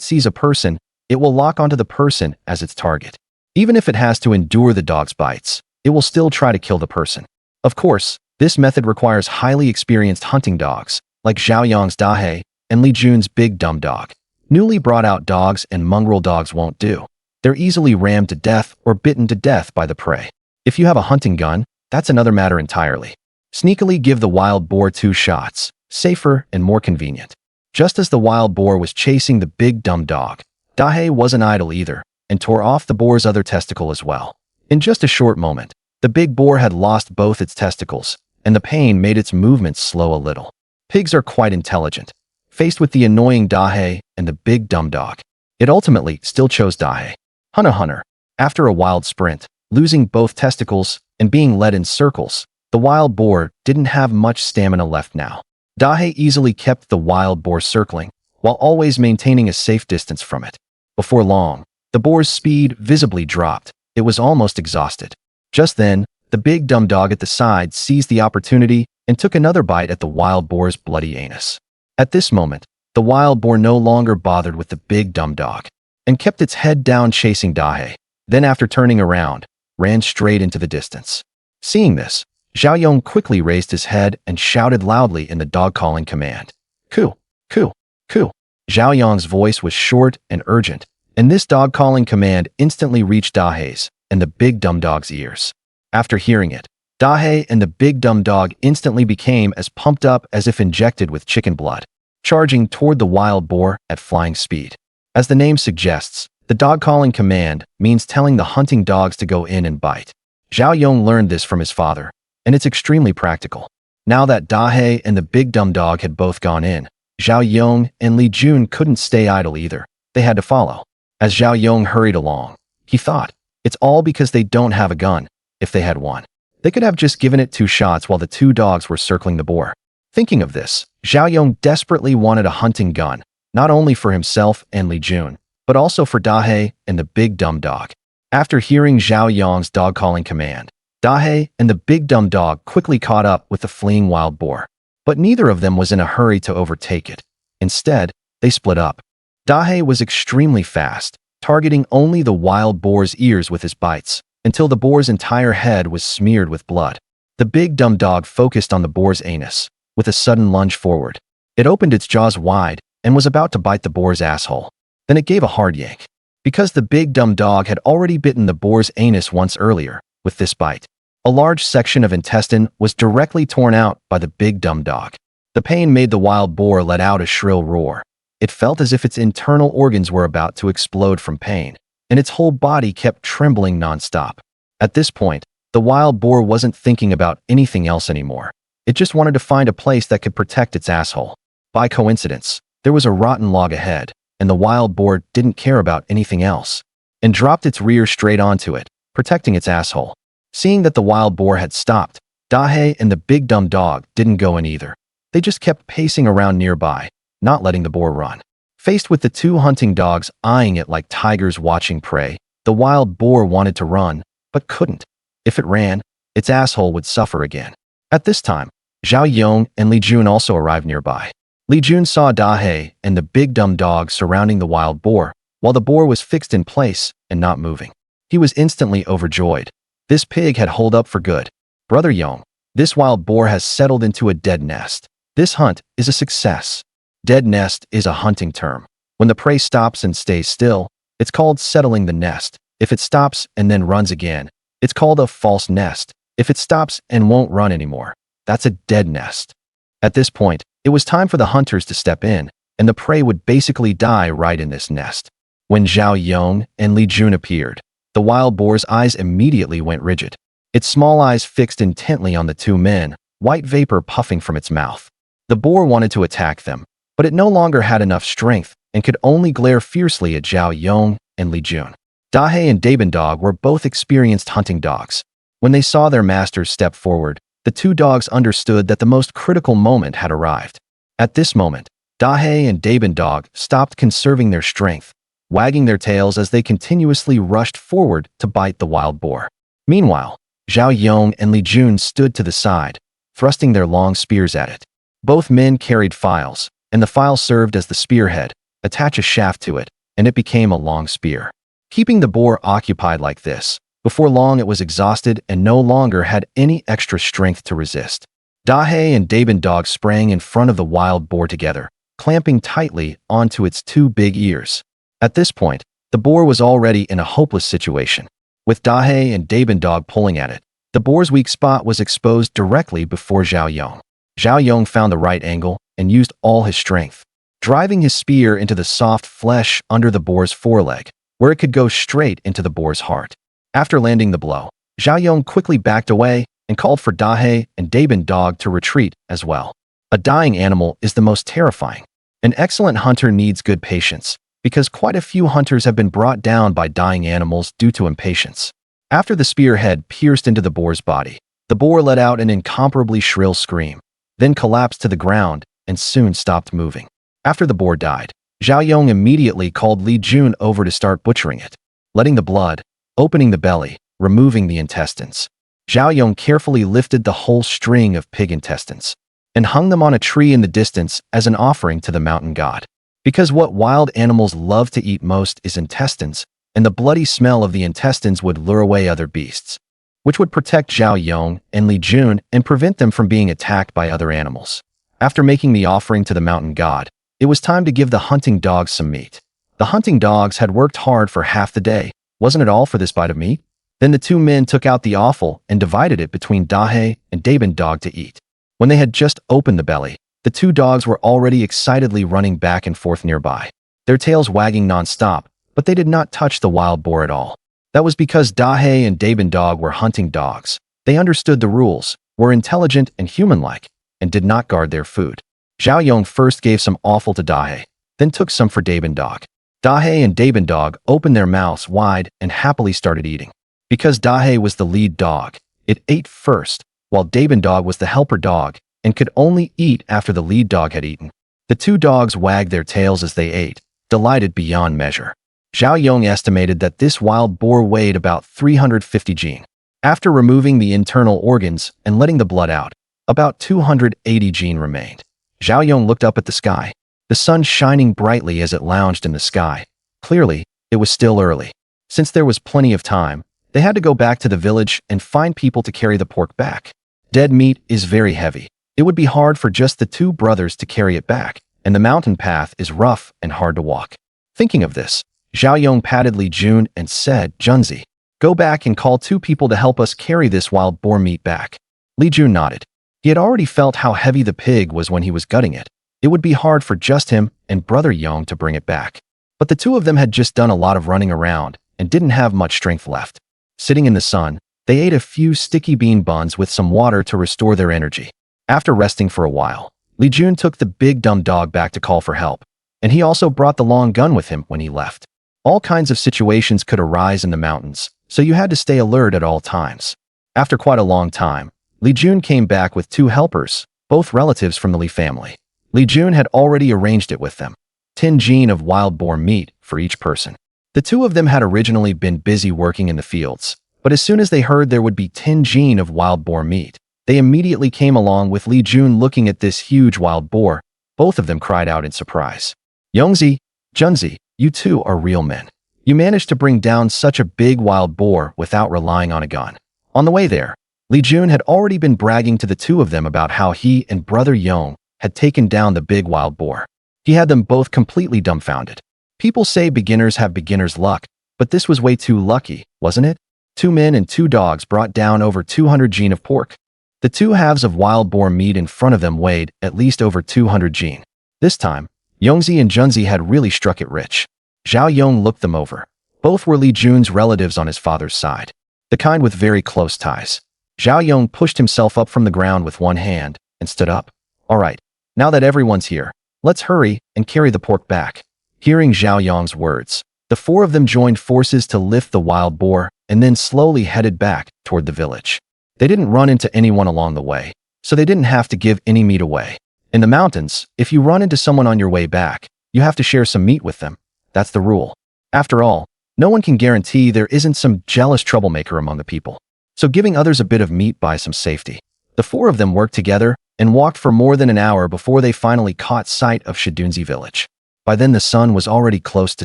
sees a person, it will lock onto the person as its target. Even if it has to endure the dog's bites, it will still try to kill the person. Of course, this method requires highly experienced hunting dogs, like Zhao Yong's Dahe and Li Jun's big dumb dog. Newly brought out dogs and mongrel dogs won't do. They're easily rammed to death or bitten to death by the prey. If you have a hunting gun, that's another matter entirely. Sneakily give the wild boar 2 shots, safer and more convenient. Just as the wild boar was chasing the big dumb dog, Dahe wasn't idle either and tore off the boar's other testicle as well. In just a short moment, the big boar had lost both its testicles, and the pain made its movements slow a little. Pigs are quite intelligent. Faced with the annoying Dahe and the big dumb dog, it ultimately still chose Dahe. Hunter. After a wild sprint, losing both testicles and being led in circles, the wild boar didn't have much stamina left now. Dahe easily kept the wild boar circling, while always maintaining a safe distance from it. Before long, the boar's speed visibly dropped. It was almost exhausted. Just then, the big dumb dog at the side seized the opportunity and took another bite at the wild boar's bloody anus. At this moment, the wild boar no longer bothered with the big dumb dog and kept its head down chasing Dahe. Then after turning around, ran straight into the distance. Seeing this, Zhao Yong quickly raised his head and shouted loudly in the dog-calling command. Ku, ku, ku. Zhao Yong's voice was short and urgent, and this dog-calling command instantly reached Dahe's and the big dumb dog's ears. After hearing it, Dahe and the big dumb dog instantly became as pumped up as if injected with chicken blood, charging toward the wild boar at flying speed. As the name suggests, the dog-calling command means telling the hunting dogs to go in and bite. Zhao Yong learned this from his father, and it's extremely practical. Now that Dahe and the big dumb dog had both gone in, Zhao Yong and Li Jun couldn't stay idle either. They had to follow. As Zhao Yong hurried along, he thought, it's all because they don't have a gun. If they had one, they could have just given it 2 shots while the 2 dogs were circling the boar. Thinking of this, Zhao Yong desperately wanted a hunting gun, not only for himself and Li Jun, but also for Dahe and the big dumb dog. After hearing Zhao Yong's dog-calling command, Dahe and the big dumb dog quickly caught up with the fleeing wild boar, but neither of them was in a hurry to overtake it. Instead, they split up. Dahe was extremely fast, targeting only the wild boar's ears with his bites, until the boar's entire head was smeared with blood. The big dumb dog focused on the boar's anus, with a sudden lunge forward. It opened its jaws wide and was about to bite the boar's asshole. Then it gave a hard yank. Because the big dumb dog had already bitten the boar's anus once earlier, with this bite, a large section of intestine was directly torn out by the big dumb dog. The pain made the wild boar let out a shrill roar. It felt as if its internal organs were about to explode from pain, and its whole body kept trembling nonstop. At this point, the wild boar wasn't thinking about anything else anymore. It just wanted to find a place that could protect its asshole. By coincidence, there was a rotten log ahead, and the wild boar didn't care about anything else, and dropped its rear straight onto it, protecting its asshole. Seeing that the wild boar had stopped, Dahe and the big dumb dog didn't go in either. They just kept pacing around nearby, not letting the boar run. Faced with the 2 hunting dogs eyeing it like tigers watching prey, the wild boar wanted to run, but couldn't. If it ran, its asshole would suffer again. At this time, Zhao Yong and Li Jun also arrived nearby. Li Jun saw Dahe and the big dumb dog surrounding the wild boar, while the boar was fixed in place and not moving. He was instantly overjoyed. This pig had holed up for good. Brother Yong, this wild boar has settled into a dead nest. This hunt is a success. Dead nest is a hunting term. When the prey stops and stays still, it's called settling the nest. If it stops and then runs again, it's called a false nest. If it stops and won't run anymore, that's a dead nest. At this point, it was time for the hunters to step in, and the prey would basically die right in this nest. When Zhao Yong and Li Jun appeared, the wild boar's eyes immediately went rigid. its small eyes fixed intently on the two men, white vapor puffing from its mouth. The boar wanted to attack them, but it no longer had enough strength and could only glare fiercely at Zhao Yong and Li Jun. Dahe and Dabendog were both experienced hunting dogs. When they saw their masters step forward, the two dogs understood that the most critical moment had arrived. At this moment, Dahe and Dabendog stopped conserving their strength, wagging their tails as they continuously rushed forward to bite the wild boar. Meanwhile, Zhao Yong and Li Jun stood to the side, thrusting their long spears at it. Both men carried files, and the file served as the spearhead. Attach a shaft to it, and it became a long spear. Keeping the boar occupied like this, before long it was exhausted and no longer had any extra strength to resist. Dahe and Dabendog sprang in front of the wild boar together, clamping tightly onto its two big ears. At this point, the boar was already in a hopeless situation. With Dahe and Dabendog pulling at it, the boar's weak spot was exposed directly before Zhao Yong. Zhao Yong found the right angle and used all his strength, driving his spear into the soft flesh under the boar's foreleg, where it could go straight into the boar's heart. After landing the blow, Zhao Yong quickly backed away and called for Dahe and Dabendog to retreat as well. A dying animal is the most terrifying. An excellent hunter needs good patience, because quite a few hunters have been brought down by dying animals due to impatience. After the spearhead pierced into the boar's body, the boar let out an incomparably shrill scream, then collapsed to the ground and soon stopped moving. After the boar died, Zhao Yong immediately called Li Jun over to start butchering it, letting the blood, opening the belly, removing the intestines. Zhao Yong carefully lifted the whole string of pig intestines and hung them on a tree in the distance as an offering to the mountain god. Because what wild animals love to eat most is intestines, and the bloody smell of the intestines would lure away other beasts, which would protect Zhao Yong and Li Jun and prevent them from being attacked by other animals. After making the offering to the mountain god, it was time to give the hunting dogs some meat. The hunting dogs had worked hard for half the day. Wasn't it all for this bite of meat? Then the two men took out the offal and divided it between Dahe and Dabendog to eat. When they had just opened the belly, the two dogs were already excitedly running back and forth nearby, their tails wagging non-stop, but they did not touch the wild boar at all. That was because Dahe and Dabendog were hunting dogs. They understood the rules, were intelligent and human-like, and did not guard their food. Zhao Yong first gave some offal to Dahe, then took some for Dabendog. Dahe and Dabendog opened their mouths wide and happily started eating. Because Dahe was the lead dog, it ate first, while Dabendog was the helper dog and could only eat after the lead dog had eaten. The two dogs wagged their tails as they ate, delighted beyond measure. Zhao Yong estimated that this wild boar weighed about 350 jin. After removing the internal organs and letting the blood out, about 280 jin remained. Zhao Yong looked up at the sky, the sun shining brightly as it lounged in the sky. Clearly, it was still early. Since there was plenty of time, they had to go back to the village and find people to carry the pork back. Dead meat is very heavy. It would be hard for just the two brothers to carry it back, and the mountain path is rough and hard to walk. Thinking of this, Zhao Yong patted Li Jun and said, "Junzi, go back and call two people to help us carry this wild boar meat back." Li Jun nodded. He had already felt how heavy the pig was when he was gutting it. It would be hard for just him and brother Yong to bring it back. But the two of them had just done a lot of running around and didn't have much strength left. Sitting in the sun, they ate a few sticky bean buns with some water to restore their energy. After resting for a while, Li Jun took the big dumb dog back to call for help, and he also brought the long gun with him when he left. All kinds of situations could arise in the mountains, so you had to stay alert at all times. After quite a long time, Li Jun came back with two helpers, both relatives from the Li family. Li Jun had already arranged it with them. 10 jin of wild boar meat for each person. The two of them had originally been busy working in the fields, but as soon as they heard there would be 10 jin of wild boar meat, they immediately came along with Li Jun looking at this huge wild boar. Both of them cried out in surprise. "Yongzi, Junzi, you two are real men. You managed to bring down such a big wild boar without relying on a gun." On the way there, Li Jun had already been bragging to the two of them about how he and brother Yong had taken down the big wild boar. He had them both completely dumbfounded. People say beginners have beginner's luck, but this was way too lucky, wasn't it? 2 men and 2 dogs brought down over 200 jin of pork. The 2 halves of wild boar meat in front of them weighed at least over 200 jin. This time, Yongzi and Junzi had really struck it rich. Zhao Yong looked them over. Both were Li Jun's relatives on his father's side. the kind with very close ties. Zhao Yong pushed himself up from the ground with one hand and stood up. All right, now that everyone's here, let's hurry and carry the pork back. Hearing Zhao Yong's words, the four of them joined forces to lift the wild boar and then slowly headed back toward the village. They didn't run into anyone along the way, so they didn't have to give any meat away. In the mountains, if you run into someone on your way back, you have to share some meat with them. That's the rule. After all, no one can guarantee there isn't some jealous troublemaker among the people. So giving others a bit of meat buys some safety. The four of them worked together and walked for more than an hour before they finally caught sight of Shadunzi village. By then the sun was already close to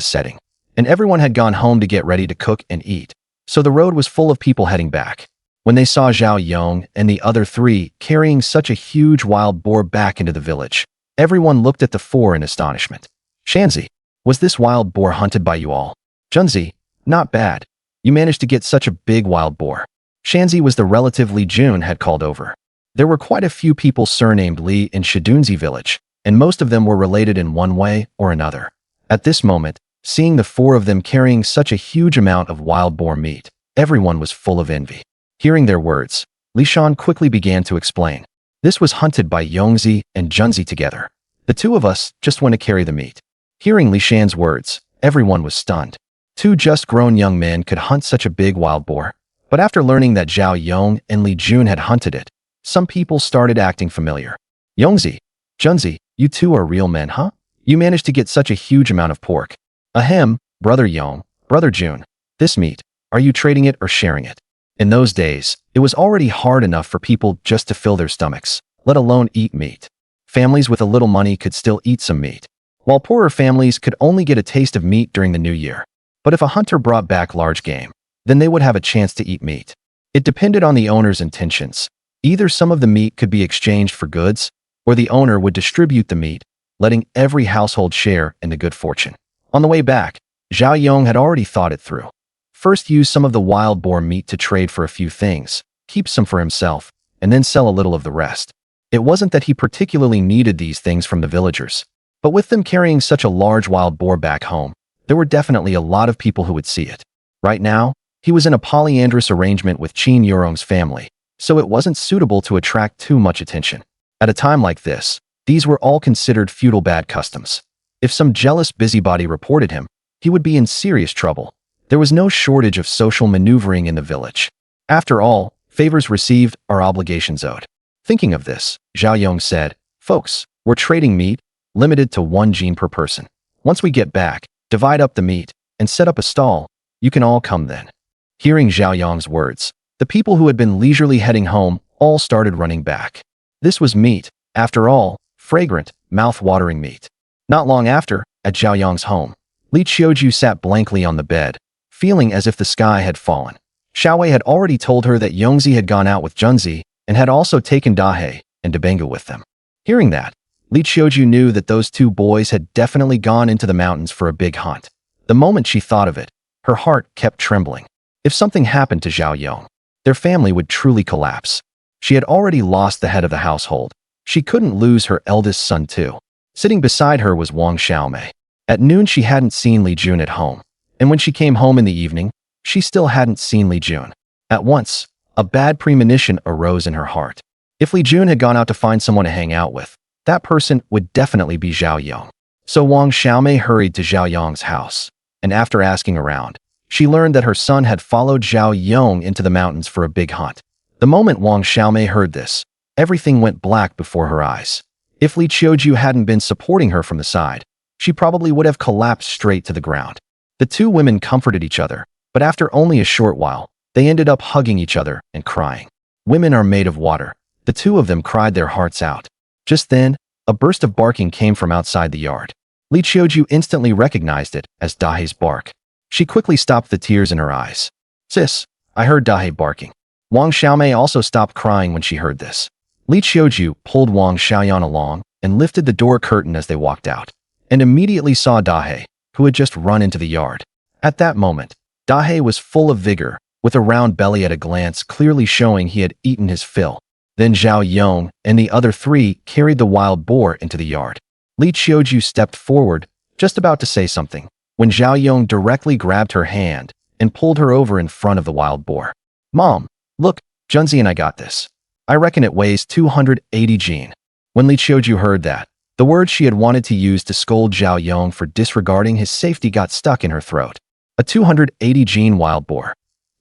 setting, and everyone had gone home to get ready to cook and eat, so the road was full of people heading back. When they saw Zhao Yong and the other three carrying such a huge wild boar back into the village, everyone looked at the four in astonishment. Shanzi, was this wild boar hunted by you all? Junzi, not bad. You managed to get such a big wild boar. Shanzi was the relative Li Jun had called over. There were quite a few people surnamed Li in Shadunzi village, and most of them were related in one way or another. At this moment, seeing the four of them carrying such a huge amount of wild boar meat, everyone was full of envy. Hearing their words, Li Shan quickly began to explain. This was hunted by Yongzi and Junzi together. The two of us just went to carry the meat. Hearing Li Shan's words, everyone was stunned. Two just-grown young men could hunt such a big wild boar. But after learning that Zhao Yong and Li Jun had hunted it, some people started acting familiar. Yongzi, Junzi, you two are real men, huh? You managed to get such a huge amount of pork. Ahem, Brother Yong, Brother Jun. This meat, are you trading it or sharing it? In those days, it was already hard enough for people just to fill their stomachs, let alone eat meat. Families with a little money could still eat some meat, while poorer families could only get a taste of meat during the new year. But if a hunter brought back large game, then they would have a chance to eat meat. It depended on the owner's intentions. Either some of the meat could be exchanged for goods, or the owner would distribute the meat, letting every household share in the good fortune. On the way back, Zhao Yong had already thought it through. First, use some of the wild boar meat to trade for a few things, keep some for himself, and then sell a little of the rest. It wasn't that he particularly needed these things from the villagers, but with them carrying such a large wild boar back home, there were definitely a lot of people who would see it. Right now, he was in a polyandrous arrangement with Qin Yurong's family, so it wasn't suitable to attract too much attention. At a time like this, these were all considered feudal bad customs. If some jealous busybody reported him, he would be in serious trouble. There was no shortage of social maneuvering in the village. After all, favors received are obligations owed. Thinking of this, Zhao Yong said, "Folks, we're trading meat, limited to 1 gene per person. Once we get back, divide up the meat, and set up a stall. You can all come then." Hearing Zhao Yong's words, the people who had been leisurely heading home all started running back. This was meat, after all, fragrant, mouth-watering meat. Not long after, at Zhao Yong's home, Li Qiuju sat blankly on the bed, feeling as if the sky had fallen. Xiaowei had already told her that Yongzi had gone out with Junzi and had also taken Dahe and Debenga with them. Hearing that, Li Qiuju knew that those two boys had definitely gone into the mountains for a big hunt. The moment she thought of it, her heart kept trembling. If something happened to Zhao Yong, their family would truly collapse. She had already lost the head of the household. She couldn't lose her eldest son too. Sitting beside her was Wang Xiaomei. At noon she hadn't seen Li Jun at home, and when she came home in the evening, she still hadn't seen Li Jun. At once, a bad premonition arose in her heart. If Li Jun had gone out to find someone to hang out with, that person would definitely be Zhao Yong. So Wang Xiaomei hurried to Zhao Yong's house, and after asking around, she learned that her son had followed Zhao Yong into the mountains for a big hunt. The moment Wang Xiaomei heard this, everything went black before her eyes. If Li Qiuju hadn't been supporting her from the side, she probably would have collapsed straight to the ground. The two women comforted each other, but after only a short while, they ended up hugging each other and crying. Women are made of water. The two of them cried their hearts out. Just then, a burst of barking came from outside the yard. Li Qiuju instantly recognized it as Dahe's bark. She quickly stopped the tears in her eyes. "Sis, I heard Dahe barking." Wang Xiaomei also stopped crying when she heard this. Li Qiuju pulled Wang Xiaoyan along and lifted the door curtain as they walked out, and immediately saw Dahe, who had just run into the yard. At that moment, Dahe was full of vigor, with a round belly at a glance clearly showing he had eaten his fill. Then Zhao Yong and the other three carried the wild boar into the yard. Li Qiuju stepped forward, just about to say something, when Zhao Yong directly grabbed her hand and pulled her over in front of the wild boar. Mom, look, Junzi and I got this. I reckon it weighs 280 gene. When Li Qiuju heard that, the word she had wanted to use to scold Zhao Yong for disregarding his safety got stuck in her throat. A 280 gene wild boar.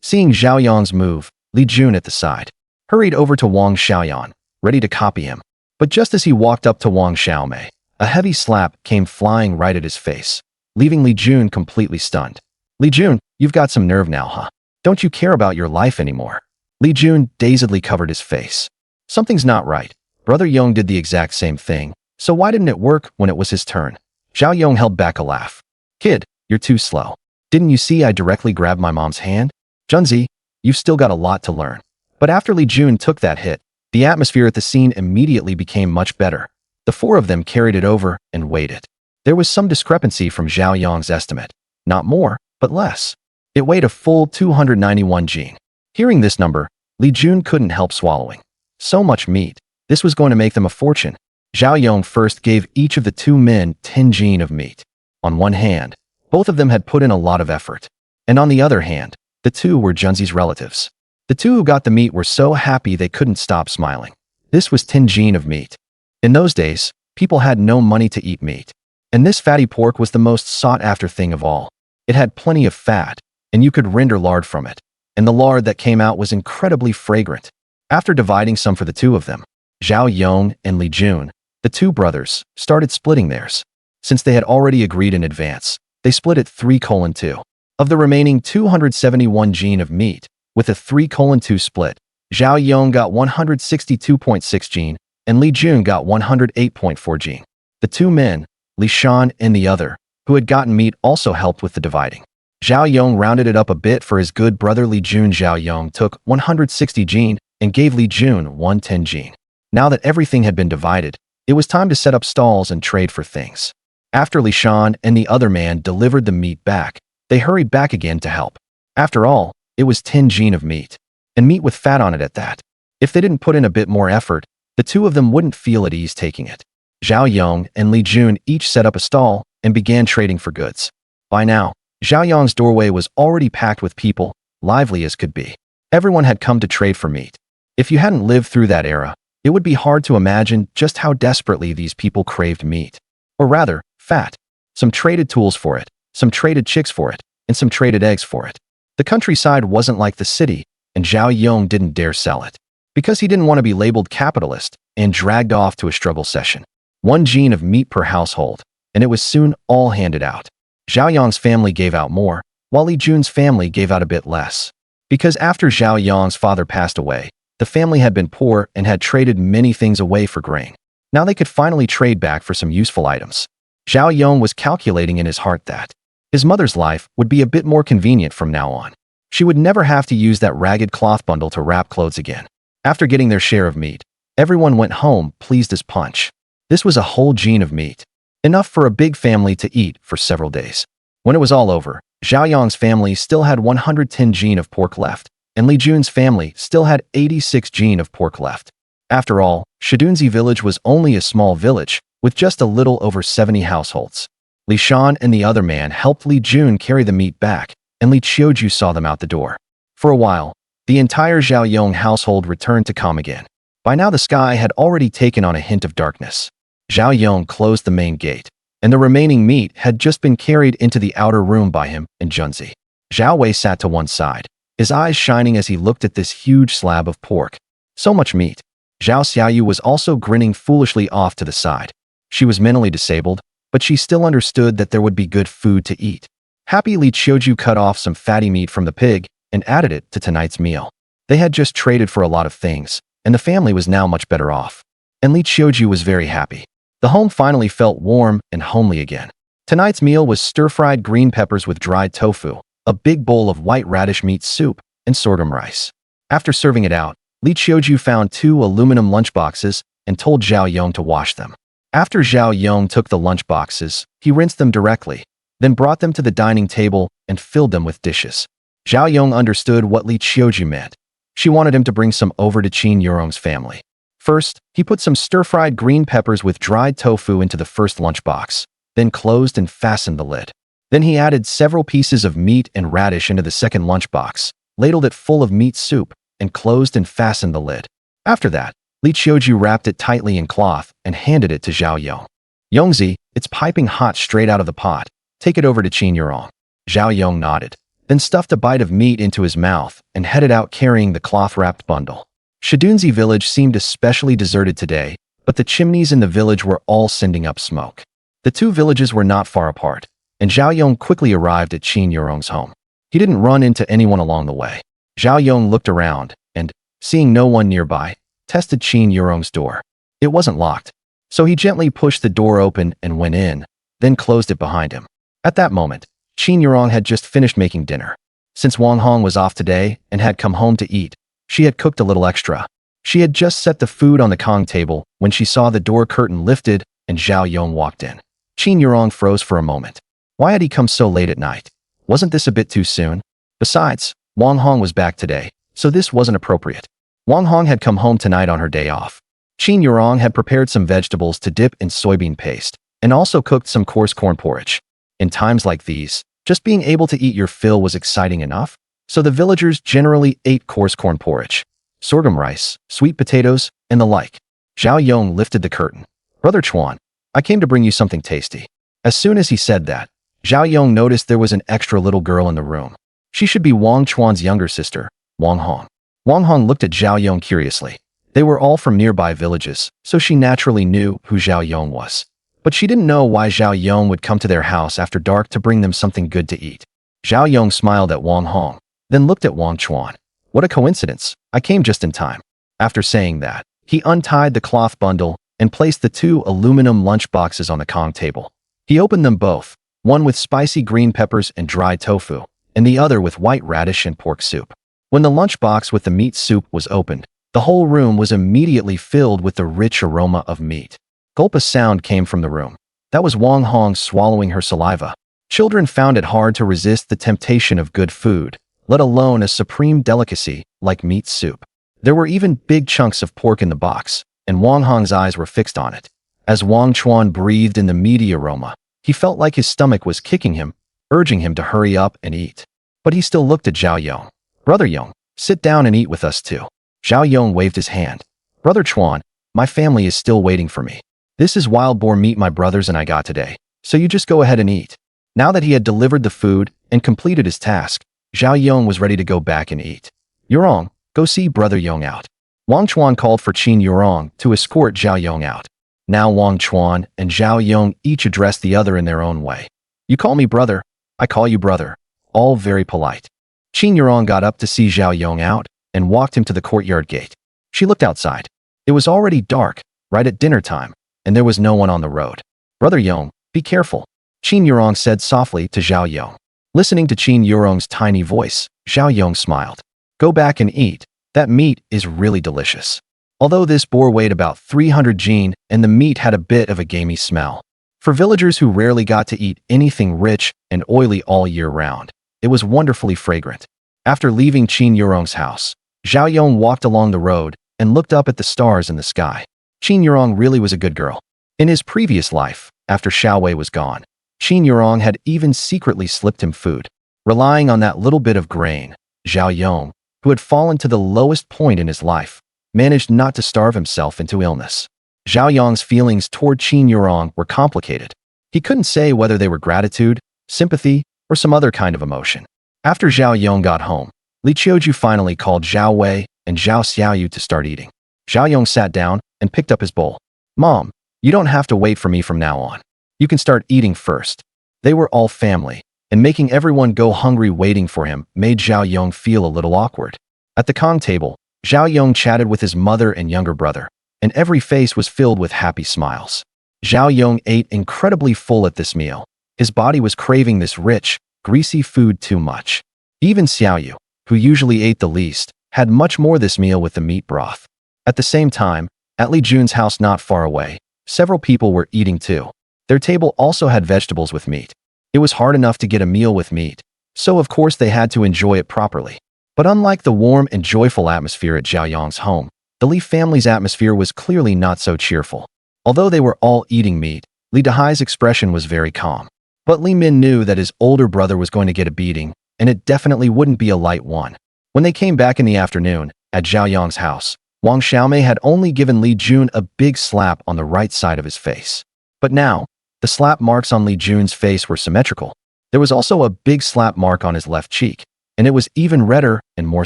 Seeing Zhao Yong's move, Li Jun at the side hurried over to Wang Xiaoyan, ready to copy him. But just as he walked up to Wang Xiaomei, a heavy slap came flying right at his face, leaving Li Jun completely stunned. Li Jun, you've got some nerve now, huh? Don't you care about your life anymore? Li Jun dazedly covered his face. Something's not right. Brother Yong did the exact same thing, so why didn't it work when it was his turn? Zhao Yong held back a laugh. Kid, you're too slow. Didn't you see I directly grabbed my mom's hand? Junzi, you've still got a lot to learn. But after Li Jun took that hit, the atmosphere at the scene immediately became much better. The four of them carried it over and weighed it. There was some discrepancy from Zhao Yong's estimate. Not more, but less. It weighed a full 291 gene. Hearing this number, Li Jun couldn't help swallowing. So much meat. This was going to make them a fortune. Zhao Yong first gave each of the two men 10 gene of meat. On one hand, both of them had put in a lot of effort. And on the other hand, the two were Junzi's relatives. The two who got the meat were so happy they couldn't stop smiling. This was 10 gene of meat. In those days, people had no money to eat meat. And this fatty pork was the most sought-after thing of all. It had plenty of fat, and you could render lard from it. And the lard that came out was incredibly fragrant. After dividing some for the two of them, Zhao Yong and Li Jun, the two brothers, started splitting theirs. Since they had already agreed in advance, they split it 3:2. Of the remaining 271 gene of meat, with a 3:2 split, Zhao Yong got 162.6 gene, and Li Jun got 108.4 gene. The two men, Li Shan and the other, who had gotten meat also helped with the dividing. Zhao Yong rounded it up a bit for his good brother Li Jun. Zhao Yong took 160 gene and gave Li Jun 110 gene. Now that everything had been divided, it was time to set up stalls and trade for things. After Li Shan and the other man delivered the meat back, they hurried back again to help. After all, it was 10 gene of meat, and meat with fat on it at that. If they didn't put in a bit more effort, the two of them wouldn't feel at ease taking it. Zhao Yong and Li Jun each set up a stall and began trading for goods. By now, Zhao Yong's doorway was already packed with people, lively as could be. Everyone had come to trade for meat. If you hadn't lived through that era, it would be hard to imagine just how desperately these people craved meat. Or rather, fat. Some traded tools for it, some traded chicks for it, and some traded eggs for it. The countryside wasn't like the city, and Zhao Yong didn't dare sell it. Because he didn't want to be labeled capitalist and dragged off to a struggle session. 1 gene of meat per household, and it was soon all handed out. Zhao Yong's family gave out more, while Li Jun's family gave out a bit less. Because after Zhao Yong's father passed away, the family had been poor and had traded many things away for grain. Now they could finally trade back for some useful items. Zhao Yong was calculating in his heart that his mother's life would be a bit more convenient from now on. She would never have to use that ragged cloth bundle to wrap clothes again. After getting their share of meat, everyone went home pleased as punch. This was a whole gene of meat, enough for a big family to eat for several days. When it was all over, Zhao Yong's family still had 110 gene of pork left, and Li Jun's family still had 86 gene of pork left. After all, Shidunzi village was only a small village, with just a little over 70 households. Li Shan and the other man helped Li Jun carry the meat back, and Li Qiuju saw them out the door. For a while, the entire Zhao Yong household returned to calm again. By now the sky had already taken on a hint of darkness. Zhao Yong closed the main gate, and the remaining meat had just been carried into the outer room by him and Junzi. Zhao Wei sat to one side, his eyes shining as he looked at this huge slab of pork. So much meat. Zhao Xiaoyu was also grinning foolishly off to the side. She was mentally disabled, but she still understood that there would be good food to eat. Happy Li Qiuju cut off some fatty meat from the pig and added it to tonight's meal. They had just traded for a lot of things, and the family was now much better off. And Li Qiuju was very happy. The home finally felt warm and homely again. Tonight's meal was stir-fried green peppers with dried tofu, a big bowl of white radish meat soup, and sorghum rice. After serving it out, Li Qiuju found 2 aluminum lunchboxes and told Zhao Yong to wash them. After Zhao Yong took the lunchboxes, he rinsed them directly, then brought them to the dining table and filled them with dishes. Zhao Yong understood what Li Qiuju meant. She wanted him to bring some over to Qin Yurong's family. First, he put some stir-fried green peppers with dried tofu into the first lunchbox, then closed and fastened the lid. Then he added several pieces of meat and radish into the second lunchbox, ladled it full of meat soup, and closed and fastened the lid. After that, Li Qiuju wrapped it tightly in cloth and handed it to Zhao Yong. "Yongzi, it's piping hot straight out of the pot. Take it over to Qin Yurong." Zhao Yong nodded, then stuffed a bite of meat into his mouth and headed out carrying the cloth-wrapped bundle. Shidunzi village seemed especially deserted today, but the chimneys in the village were all sending up smoke. The two villages were not far apart, and Zhao Yong quickly arrived at Qin Yurong's home. He didn't run into anyone along the way. Zhao Yong looked around and, seeing no one nearby, tested Qin Yurong's door. It wasn't locked, so he gently pushed the door open and went in, then closed it behind him. At that moment, Qin Yurong had just finished making dinner. Since Wang Hong was off today and had come home to eat, she had cooked a little extra. She had just set the food on the Kong table when she saw the door curtain lifted and Zhao Yong walked in. Qin Yurong froze for a moment. Why had he come so late at night? Wasn't this a bit too soon? Besides, Wang Hong was back today, so this wasn't appropriate. Wang Hong had come home tonight on her day off. Qin Yurong had prepared some vegetables to dip in soybean paste and also cooked some coarse corn porridge. In times like these, just being able to eat your fill was exciting enough, so the villagers generally ate coarse corn porridge, sorghum rice, sweet potatoes, and the like. Zhao Yong lifted the curtain. "Brother Chuan, I came to bring you something tasty." As soon as he said that, Zhao Yong noticed there was an extra little girl in the room. She should be Wang Chuan's younger sister, Wang Hong. Wang Hong looked at Zhao Yong curiously. They were all from nearby villages, so she naturally knew who Zhao Yong was. But she didn't know why Zhao Yong would come to their house after dark to bring them something good to eat. Zhao Yong smiled at Wang Hong, then looked at Wang Chuan. "What a coincidence, I came just in time." After saying that, he untied the cloth bundle and placed the two aluminum lunch boxes on the Kong table. He opened them both, one with spicy green peppers and dried tofu, and the other with white radish and pork soup. When the lunchbox with the meat soup was opened, the whole room was immediately filled with the rich aroma of meat. Gulp, a sound came from the room. That was Wang Hong swallowing her saliva. Children found it hard to resist the temptation of good food, let alone a supreme delicacy like meat soup. There were even big chunks of pork in the box, and Wang Hong's eyes were fixed on it. As Wang Chuan breathed in the meaty aroma, he felt like his stomach was kicking him, urging him to hurry up and eat. But he still looked at Zhao Yong. "Brother Yong, sit down and eat with us too." Zhao Yong waved his hand. "Brother Chuan, my family is still waiting for me. This is wild boar meat my brothers and I got today, so you just go ahead and eat." Now that he had delivered the food and completed his task, Zhao Yong was ready to go back and eat. "Yurong, go see Brother Yong out." Wang Chuan called for Qin Yurong to escort Zhao Yong out. Now Wang Chuan and Zhao Yong each addressed the other in their own way. "You call me brother, I call you brother," all very polite. Qin Yurong got up to see Zhao Yong out and walked him to the courtyard gate. She looked outside. It was already dark, right at dinner time, and there was no one on the road. "Brother Yong, be careful," Qin Yurong said softly to Zhao Yong. Listening to Qin Yurong's tiny voice, Zhao Yong smiled. "Go back and eat. That meat is really delicious." Although this boar weighed about 300 jin and the meat had a bit of a gamey smell. For villagers who rarely got to eat anything rich and oily all year round, it was wonderfully fragrant. After leaving Qin Yurong's house, Zhao Yong walked along the road and looked up at the stars in the sky. Qin Yurong really was a good girl. In his previous life, after Xiao Wei was gone, Qin Yurong had even secretly slipped him food. Relying on that little bit of grain, Zhao Yong, who had fallen to the lowest point in his life, managed not to starve himself into illness. Zhao Yong's feelings toward Qin Yurong were complicated. He couldn't say whether they were gratitude, sympathy, or some other kind of emotion. After Zhao Yong got home, Li Qiuju finally called Zhao Wei and Zhao Xiaoyu to start eating. Zhao Yong sat down and picked up his bowl. "Mom, you don't have to wait for me from now on. You can start eating first." They were all family, and making everyone go hungry waiting for him made Zhao Yong feel a little awkward. At the Kong table, Zhao Yong chatted with his mother and younger brother, and every face was filled with happy smiles. Zhao Yong ate incredibly full at this meal. His body was craving this rich, greasy food too much. Even Xiaoyu, who usually ate the least, had much more this meal with the meat broth. At the same time, at Li Jun's house not far away, several people were eating too. Their table also had vegetables with meat. It was hard enough to get a meal with meat, so of course they had to enjoy it properly. But unlike the warm and joyful atmosphere at Zhao Yong's home, the Li family's atmosphere was clearly not so cheerful. Although they were all eating meat, Li Dehai's expression was very calm. But Li Min knew that his older brother was going to get a beating, and it definitely wouldn't be a light one. When they came back in the afternoon, at Zhao Yong's house, Wang Xiaomei had only given Li Jun a big slap on the right side of his face. But now, the slap marks on Li Jun's face were symmetrical. There was also a big slap mark on his left cheek, and it was even redder and more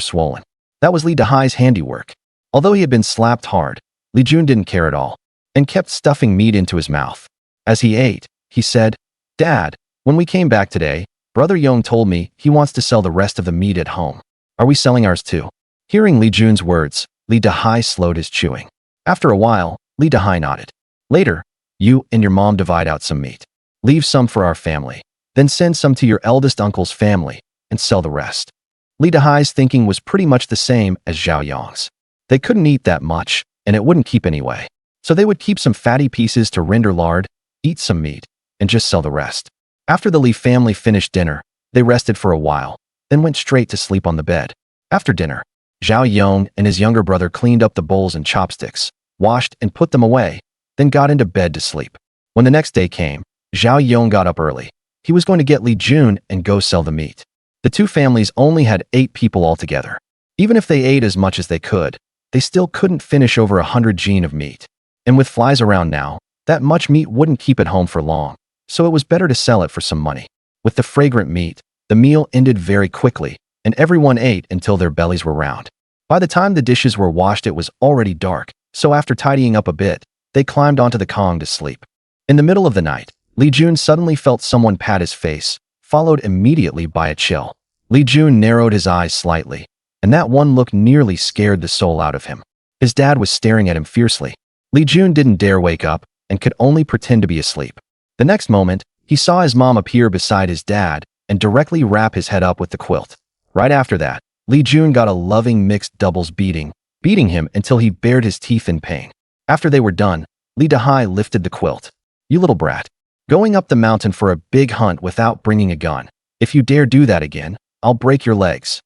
swollen. That was Li Dahai's handiwork. Although he had been slapped hard, Li Jun didn't care at all, and kept stuffing meat into his mouth. As he ate, he said, "Dad, when we came back today, Brother Yong told me he wants to sell the rest of the meat at home. Are we selling ours too?" Hearing Li Jun's words, Li Dahai slowed his chewing. After a while, Li Dahai nodded. "Later, you and your mom divide out some meat. Leave some for our family. Then send some to your eldest uncle's family and sell the rest." Li Dahai's thinking was pretty much the same as Zhao Yong's. They couldn't eat that much, and it wouldn't keep anyway. So they would keep some fatty pieces to render lard, eat some meat, and just sell the rest. After the Li family finished dinner, they rested for a while, then went straight to sleep on the bed. After dinner, Zhao Yong and his younger brother cleaned up the bowls and chopsticks, washed and put them away, then got into bed to sleep. When the next day came, Zhao Yong got up early. He was going to get Li Jun and go sell the meat. The two families only had 8 people altogether. Even if they ate as much as they could, they still couldn't finish over 100 jin of meat. And with flies around now, that much meat wouldn't keep at home for long, so it was better to sell it for some money. With the fragrant meat, the meal ended very quickly, and everyone ate until their bellies were round. By the time the dishes were washed, it was already dark, so after tidying up a bit, they climbed onto the kong to sleep. In the middle of the night, Li Jun suddenly felt someone pat his face, followed immediately by a chill. Li Jun narrowed his eyes slightly, and that one look nearly scared the soul out of him. His dad was staring at him fiercely. Li Jun didn't dare wake up and could only pretend to be asleep. The next moment, he saw his mom appear beside his dad and directly wrap his head up with the quilt. Right after that, Li Jun got a loving mixed doubles beating him until he bared his teeth in pain. After they were done, Li Dahai lifted the quilt. "You little brat. Going up the mountain for a big hunt without bringing a gun. If you dare do that again, I'll break your legs."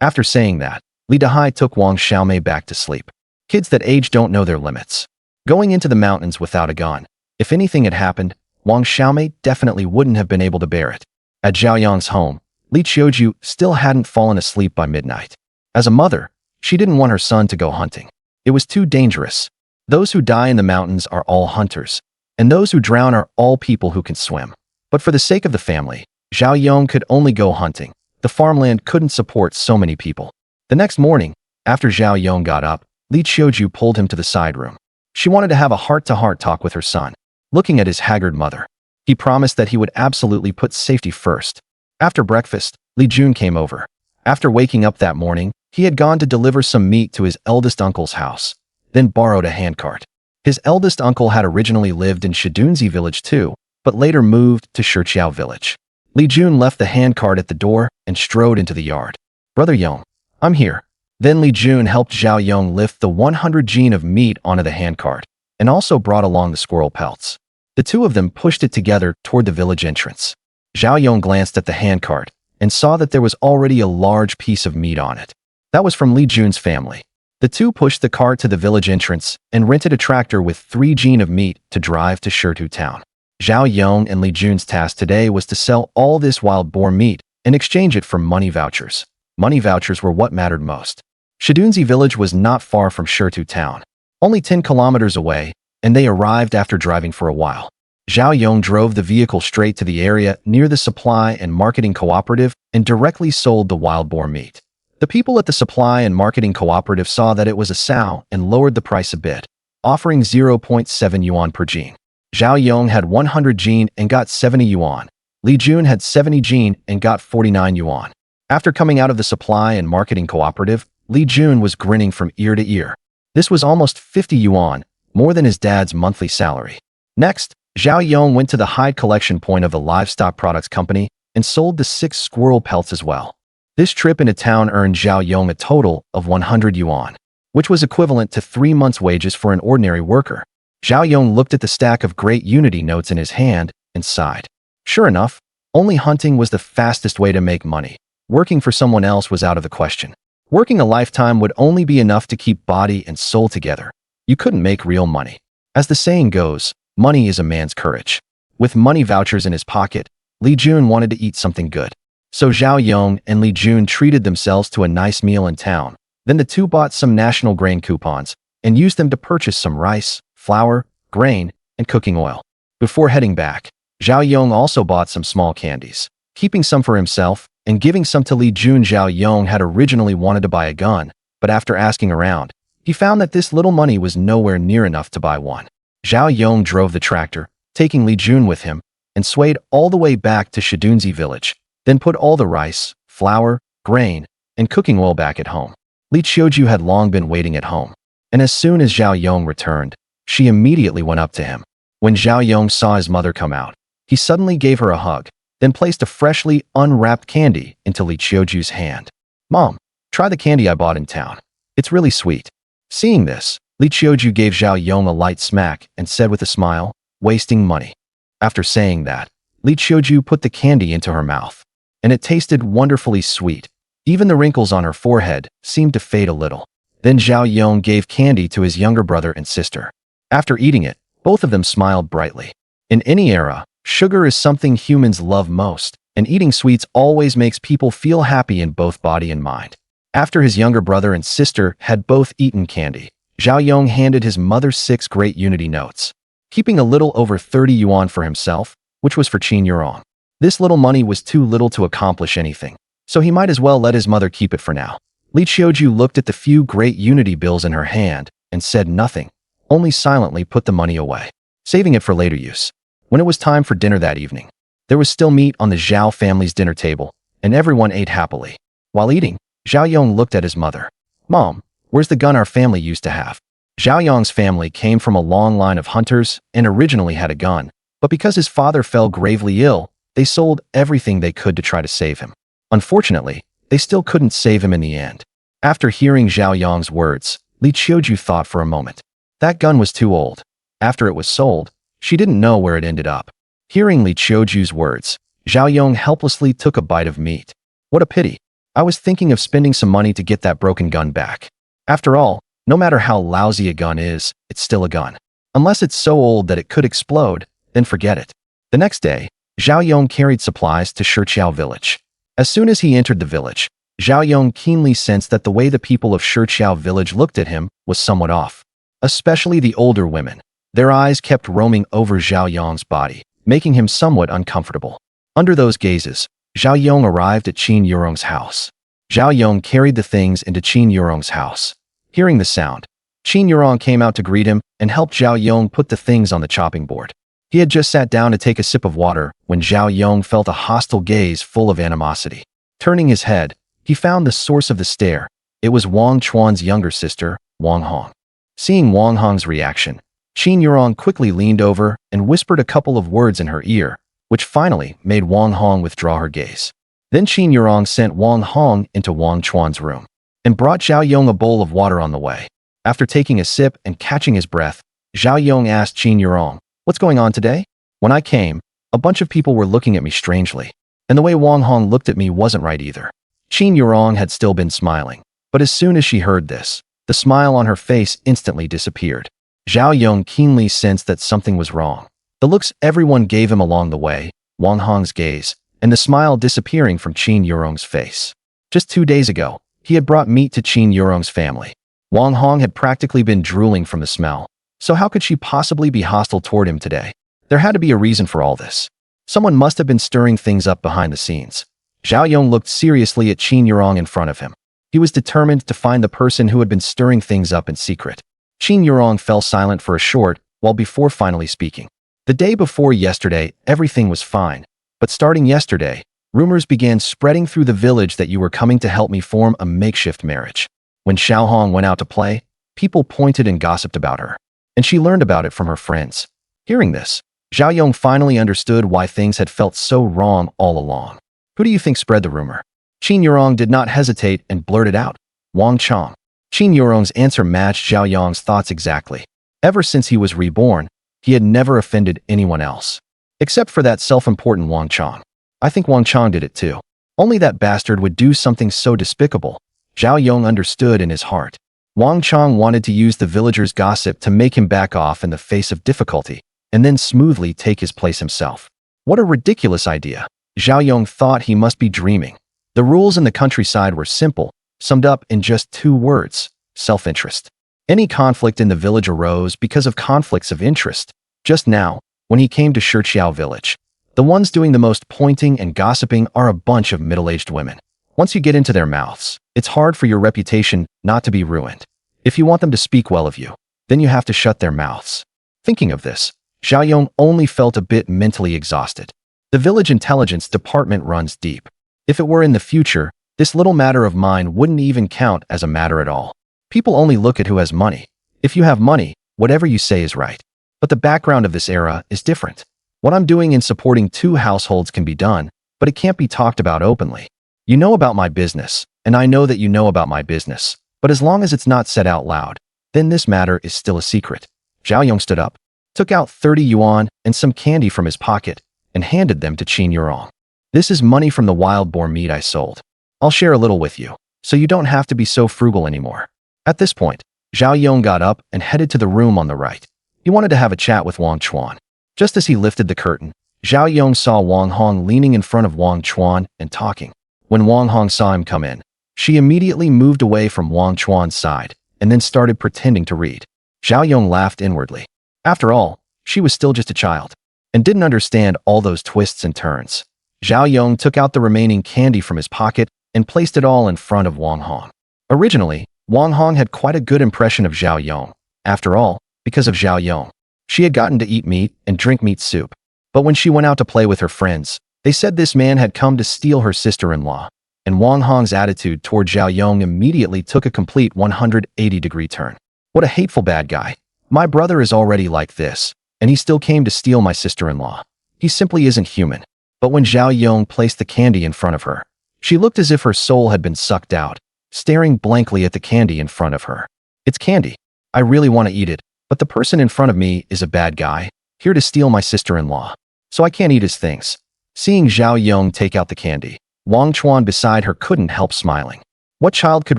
After saying that, Li Dahai took Wang Xiaomei back to sleep. Kids that age don't know their limits. Going into the mountains without a gun. If anything had happened, Wang Xiaomei definitely wouldn't have been able to bear it. At Zhao Yong's home, Li Qiuju still hadn't fallen asleep by midnight. As a mother, she didn't want her son to go hunting. It was too dangerous. Those who die in the mountains are all hunters, and those who drown are all people who can swim. But for the sake of the family, Zhao Yong could only go hunting. The farmland couldn't support so many people. The next morning, after Zhao Yong got up, Li Qiuju pulled him to the side room. She wanted to have a heart-to-heart talk with her son. Looking at his haggard mother, he promised that he would absolutely put safety first. After breakfast, Li Jun came over. After waking up that morning, he had gone to deliver some meat to his eldest uncle's house, then borrowed a handcart. His eldest uncle had originally lived in Shidunzi village too, but later moved to Shiqiao village. Li Jun left the handcart at the door and strode into the yard. "Brother Yong, I'm here." Then Li Jun helped Zhao Yong lift the 100 jin of meat onto the handcart, and also brought along the squirrel pelts. The two of them pushed it together toward the village entrance. Zhao Yong glanced at the handcart and saw that there was already a large piece of meat on it. That was from Li Jun's family. The two pushed the cart to the village entrance and rented a tractor with 3 jin of meat to drive to Shitu town. Zhao Yong and Li Jun's task today was to sell all this wild boar meat and exchange it for money vouchers. Money vouchers were what mattered most. Shidunzi village was not far from Shitu town, only 10 kilometers away, and they arrived after driving for a while. Zhao Yong drove the vehicle straight to the area near the supply and marketing cooperative and directly sold the wild boar meat. The people at the supply and marketing cooperative saw that it was a sow and lowered the price a bit, offering 0.7 yuan per jin. Zhao Yong had 100 jin and got 70 yuan. Li Jun had 70 jin and got 49 yuan. After coming out of the supply and marketing cooperative, Li Jun was grinning from ear to ear. This was almost 50 yuan, more than his dad's monthly salary. Next, Zhao Yong went to the hide collection point of the livestock products company and sold the 6 squirrel pelts as well. This trip into town earned Zhao Yong a total of 100 yuan, which was equivalent to 3 months' wages for an ordinary worker. Zhao Yong looked at the stack of Great Unity notes in his hand and sighed. Sure enough, only hunting was the fastest way to make money. Working for someone else was out of the question. Working a lifetime would only be enough to keep body and soul together. You couldn't make real money. As the saying goes, money is a man's courage. With money vouchers in his pocket, Li Jun wanted to eat something good. So Zhao Yong and Li Jun treated themselves to a nice meal in town. Then the two bought some national grain coupons and used them to purchase some rice, flour, grain, and cooking oil. Before heading back, Zhao Yong also bought some small candies, keeping some for himself and giving some to Li Jun. Zhao Yong had originally wanted to buy a gun, but after asking around, he found that this little money was nowhere near enough to buy one. Zhao Yong drove the tractor, taking Li Jun with him, and swayed all the way back to Shidunzi village, then put all the rice, flour, grain, and cooking oil back at home. Li Qiuju had long been waiting at home, and as soon as Zhao Yong returned, she immediately went up to him. When Zhao Yong saw his mother come out, he suddenly gave her a hug, then placed a freshly unwrapped candy into Li Qiuju's hand. "Mom, try the candy I bought in town. It's really sweet." Seeing this, Li Qiuju gave Zhao Yong a light smack and said with a smile, "Wasting money." After saying that, Li Qiuju put the candy into her mouth, and it tasted wonderfully sweet. Even the wrinkles on her forehead seemed to fade a little. Then Zhao Yong gave candy to his younger brother and sister. After eating it, both of them smiled brightly. In any era, sugar is something humans love most, and eating sweets always makes people feel happy in both body and mind. After his younger brother and sister had both eaten candy, Zhao Yong handed his mother 6 great unity notes, keeping a little over 30 yuan for himself, which was for Qin Yurong. This little money was too little to accomplish anything, so he might as well let his mother keep it for now. Li Qiuju looked at the few great unity bills in her hand and said nothing, only silently put the money away, saving it for later use. When it was time for dinner that evening, there was still meat on the Zhao family's dinner table, and everyone ate happily. While eating, Zhao Yong looked at his mother. "Mom, where's the gun our family used to have?" Zhao Yong's family came from a long line of hunters and originally had a gun, but because his father fell gravely ill, they sold everything they could to try to save him. Unfortunately, they still couldn't save him in the end. After hearing Zhao Yong's words, Li Qiuju thought for a moment. That gun was too old. After it was sold, she didn't know where it ended up. Hearing Li Qiuju's words, Zhao Yong helplessly took a bite of meat. "What a pity. I was thinking of spending some money to get that broken gun back. After all, no matter how lousy a gun is, it's still a gun. Unless it's so old that it could explode, then forget it." The next day, Zhao Yong carried supplies to Shiqiao village. As soon as he entered the village, Zhao Yong keenly sensed that the way the people of Shiqiao village looked at him was somewhat off. Especially the older women. Their eyes kept roaming over Zhao Yong's body, making him somewhat uncomfortable. Under those gazes, Zhao Yong arrived at Qin Yurong's house. Zhao Yong carried the things into Qin Yurong's house. Hearing the sound, Qin Yurong came out to greet him and helped Zhao Yong put the things on the chopping board. He had just sat down to take a sip of water when Zhao Yong felt a hostile gaze full of animosity. Turning his head, he found the source of the stare. It was Wang Chuan's younger sister, Wang Hong. Seeing Wang Hong's reaction, Qin Yurong quickly leaned over and whispered a couple of words in her ear, which finally made Wang Hong withdraw her gaze. Then Qin Yurong sent Wang Hong into Wang Chuan's room and brought Zhao Yong a bowl of water on the way. After taking a sip and catching his breath, Zhao Yong asked Qin Yurong, "What's going on today?" "When I came, a bunch of people were looking at me strangely, and the way Wang Hong looked at me wasn't right either." Qin Yurong had still been smiling, but as soon as she heard this, the smile on her face instantly disappeared. Zhao Yong keenly sensed that something was wrong. The looks everyone gave him along the way, Wang Hong's gaze, and the smile disappearing from Qin Yurong's face. Just 2 days ago, he had brought meat to Qin Yurong's family. Wang Hong had practically been drooling from the smell, so how could she possibly be hostile toward him today? There had to be a reason for all this. Someone must have been stirring things up behind the scenes. Zhao Yong looked seriously at Qin Yurong in front of him. He was determined to find the person who had been stirring things up in secret. Qin Yurong fell silent for a short while before finally speaking. "The day before yesterday, everything was fine, but starting yesterday, rumors began spreading through the village that you were coming to help me form a makeshift marriage. When Xiaohong went out to play, people pointed and gossiped about her, and she learned about it from her friends." Hearing this, Zhao Yong finally understood why things had felt so wrong all along. "Who do you think spread the rumor?" Qin Yurong did not hesitate and blurted out, "Wang Chong." Qin Yurong's answer matched Zhao Yong's thoughts exactly. Ever since he was reborn, he had never offended anyone else. Except for that self-important Wang Chong. "I think Wang Chong did it too. Only that bastard would do something so despicable." Zhao Yong understood in his heart. Wang Chong wanted to use the villagers' gossip to make him back off in the face of difficulty, and then smoothly take his place himself. What a ridiculous idea. Zhao Yong thought he must be dreaming. The rules in the countryside were simple, summed up in just 2 words: self-interest. Any conflict in the village arose because of conflicts of interest. Just now, when he came to Shiqiao village, the ones doing the most pointing and gossiping are a bunch of middle-aged women. Once you get into their mouths, it's hard for your reputation not to be ruined. If you want them to speak well of you, then you have to shut their mouths. Thinking of this, Zhao Yong only felt a bit mentally exhausted. The village intelligence department runs deep. If it were in the future, this little matter of mine wouldn't even count as a matter at all. People only look at who has money. If you have money, whatever you say is right. But the background of this era is different. What I'm doing in supporting 2 households can be done, but it can't be talked about openly. You know about my business, and I know that you know about my business, but as long as it's not said out loud, then this matter is still a secret. Zhao Yong stood up, took out 30 yuan and some candy from his pocket, and handed them to Qin Yurong. This is money from the wild boar meat I sold. I'll share a little with you, so you don't have to be so frugal anymore. At this point, Zhao Yong got up and headed to the room on the right. He wanted to have a chat with Wang Chuan. Just as he lifted the curtain, Zhao Yong saw Wang Hong leaning in front of Wang Chuan and talking. When Wang Hong saw him come in, she immediately moved away from Wang Chuan's side and then started pretending to read. Zhao Yong laughed inwardly. After all, she was still just a child and didn't understand all those twists and turns. Zhao Yong took out the remaining candy from his pocket and placed it all in front of Wang Hong. Originally, Wang Hong had quite a good impression of Zhao Yong. After all, because of Zhao Yong, she had gotten to eat meat and drink meat soup. But when she went out to play with her friends, they said this man had come to steal her sister-in-law, and Wang Hong's attitude toward Zhao Yong immediately took a complete 180-degree turn. What a hateful bad guy. My brother is already like this, and he still came to steal my sister-in-law. He simply isn't human. But when Zhao Yong placed the candy in front of her, she looked as if her soul had been sucked out, staring blankly at the candy in front of her. It's candy. I really want to eat it, but the person in front of me is a bad guy, here to steal my sister-in-law. So I can't eat his things. Seeing Zhao Yong take out the candy, Wang Chuan beside her couldn't help smiling. What child could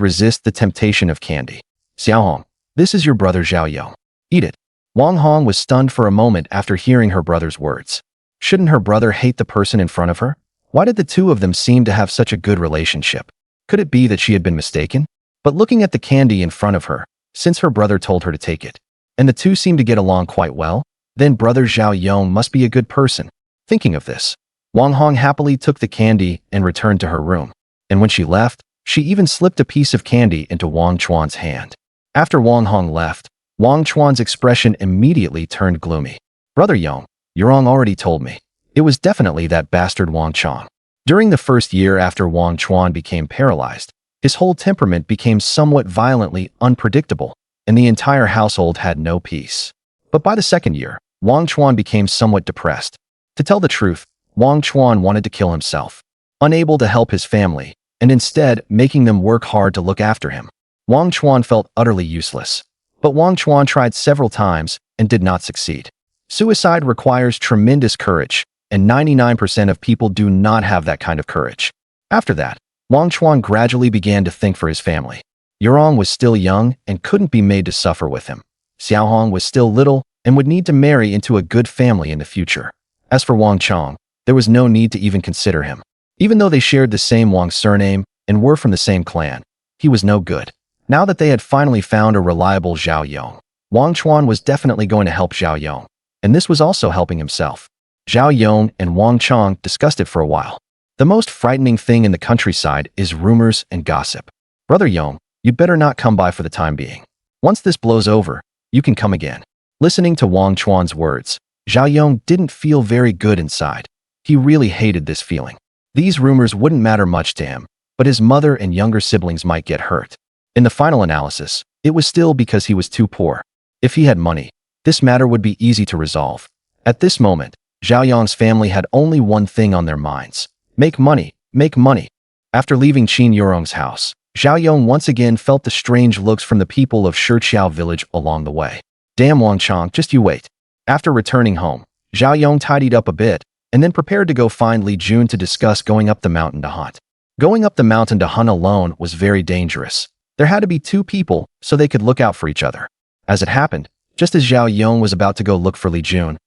resist the temptation of candy? Xiao Hong, this is your brother Zhao Yong. Eat it. Wang Hong was stunned for a moment after hearing her brother's words. Shouldn't her brother hate the person in front of her? Why did the 2 of them seem to have such a good relationship? Could it be that she had been mistaken? But looking at the candy in front of her, since her brother told her to take it, and the 2 seemed to get along quite well, then brother Zhao Yong must be a good person. Thinking of this, Wang Hong happily took the candy and returned to her room. And when she left, she even slipped a piece of candy into Wang Chuan's hand. After Wang Hong left, Wang Chuan's expression immediately turned gloomy. Brother Yong, Yurong already told me. It was definitely that bastard Wang Chong. During the first year after Wang Chuan became paralyzed, his whole temperament became somewhat violently unpredictable, and the entire household had no peace. But by the second year, Wang Chuan became somewhat depressed. To tell the truth, Wang Chuan wanted to kill himself, unable to help his family, and instead making them work hard to look after him. Wang Chuan felt utterly useless. But Wang Chuan tried several times and did not succeed. Suicide requires tremendous courage, and 99% of people do not have that kind of courage. After that, Wang Chuan gradually began to think for his family. Yurong was still young and couldn't be made to suffer with him. Xiao Hong was still little and would need to marry into a good family in the future. As for Wang Chong, there was no need to even consider him. Even though they shared the same Wang surname and were from the same clan, he was no good. Now that they had finally found a reliable Zhao Yong, Wang Chuan was definitely going to help Zhao Yong, and this was also helping himself. Zhao Yong and Wang Chong discussed it for a while. The most frightening thing in the countryside is rumors and gossip. Brother Yong, you'd better not come by for the time being. Once this blows over, you can come again. Listening to Wang Chuan's words, Zhao Yong didn't feel very good inside. He really hated this feeling. These rumors wouldn't matter much to him, but his mother and younger siblings might get hurt. In the final analysis, it was still because he was too poor. If he had money, this matter would be easy to resolve. At this moment, Zhao Yong's family had only one thing on their minds. Make money, make money. After leaving Qin Yurong's house, Zhao Yong once again felt the strange looks from the people of Shiqiao village along the way. Damn Wang Chong, just you wait. After returning home, Zhao Yong tidied up a bit and then prepared to go find Li Jun to discuss going up the mountain to hunt. Going up the mountain to hunt alone was very dangerous. There had to be two people so they could look out for each other. As it happened, just as Zhao Yong was about to go look for Li Jun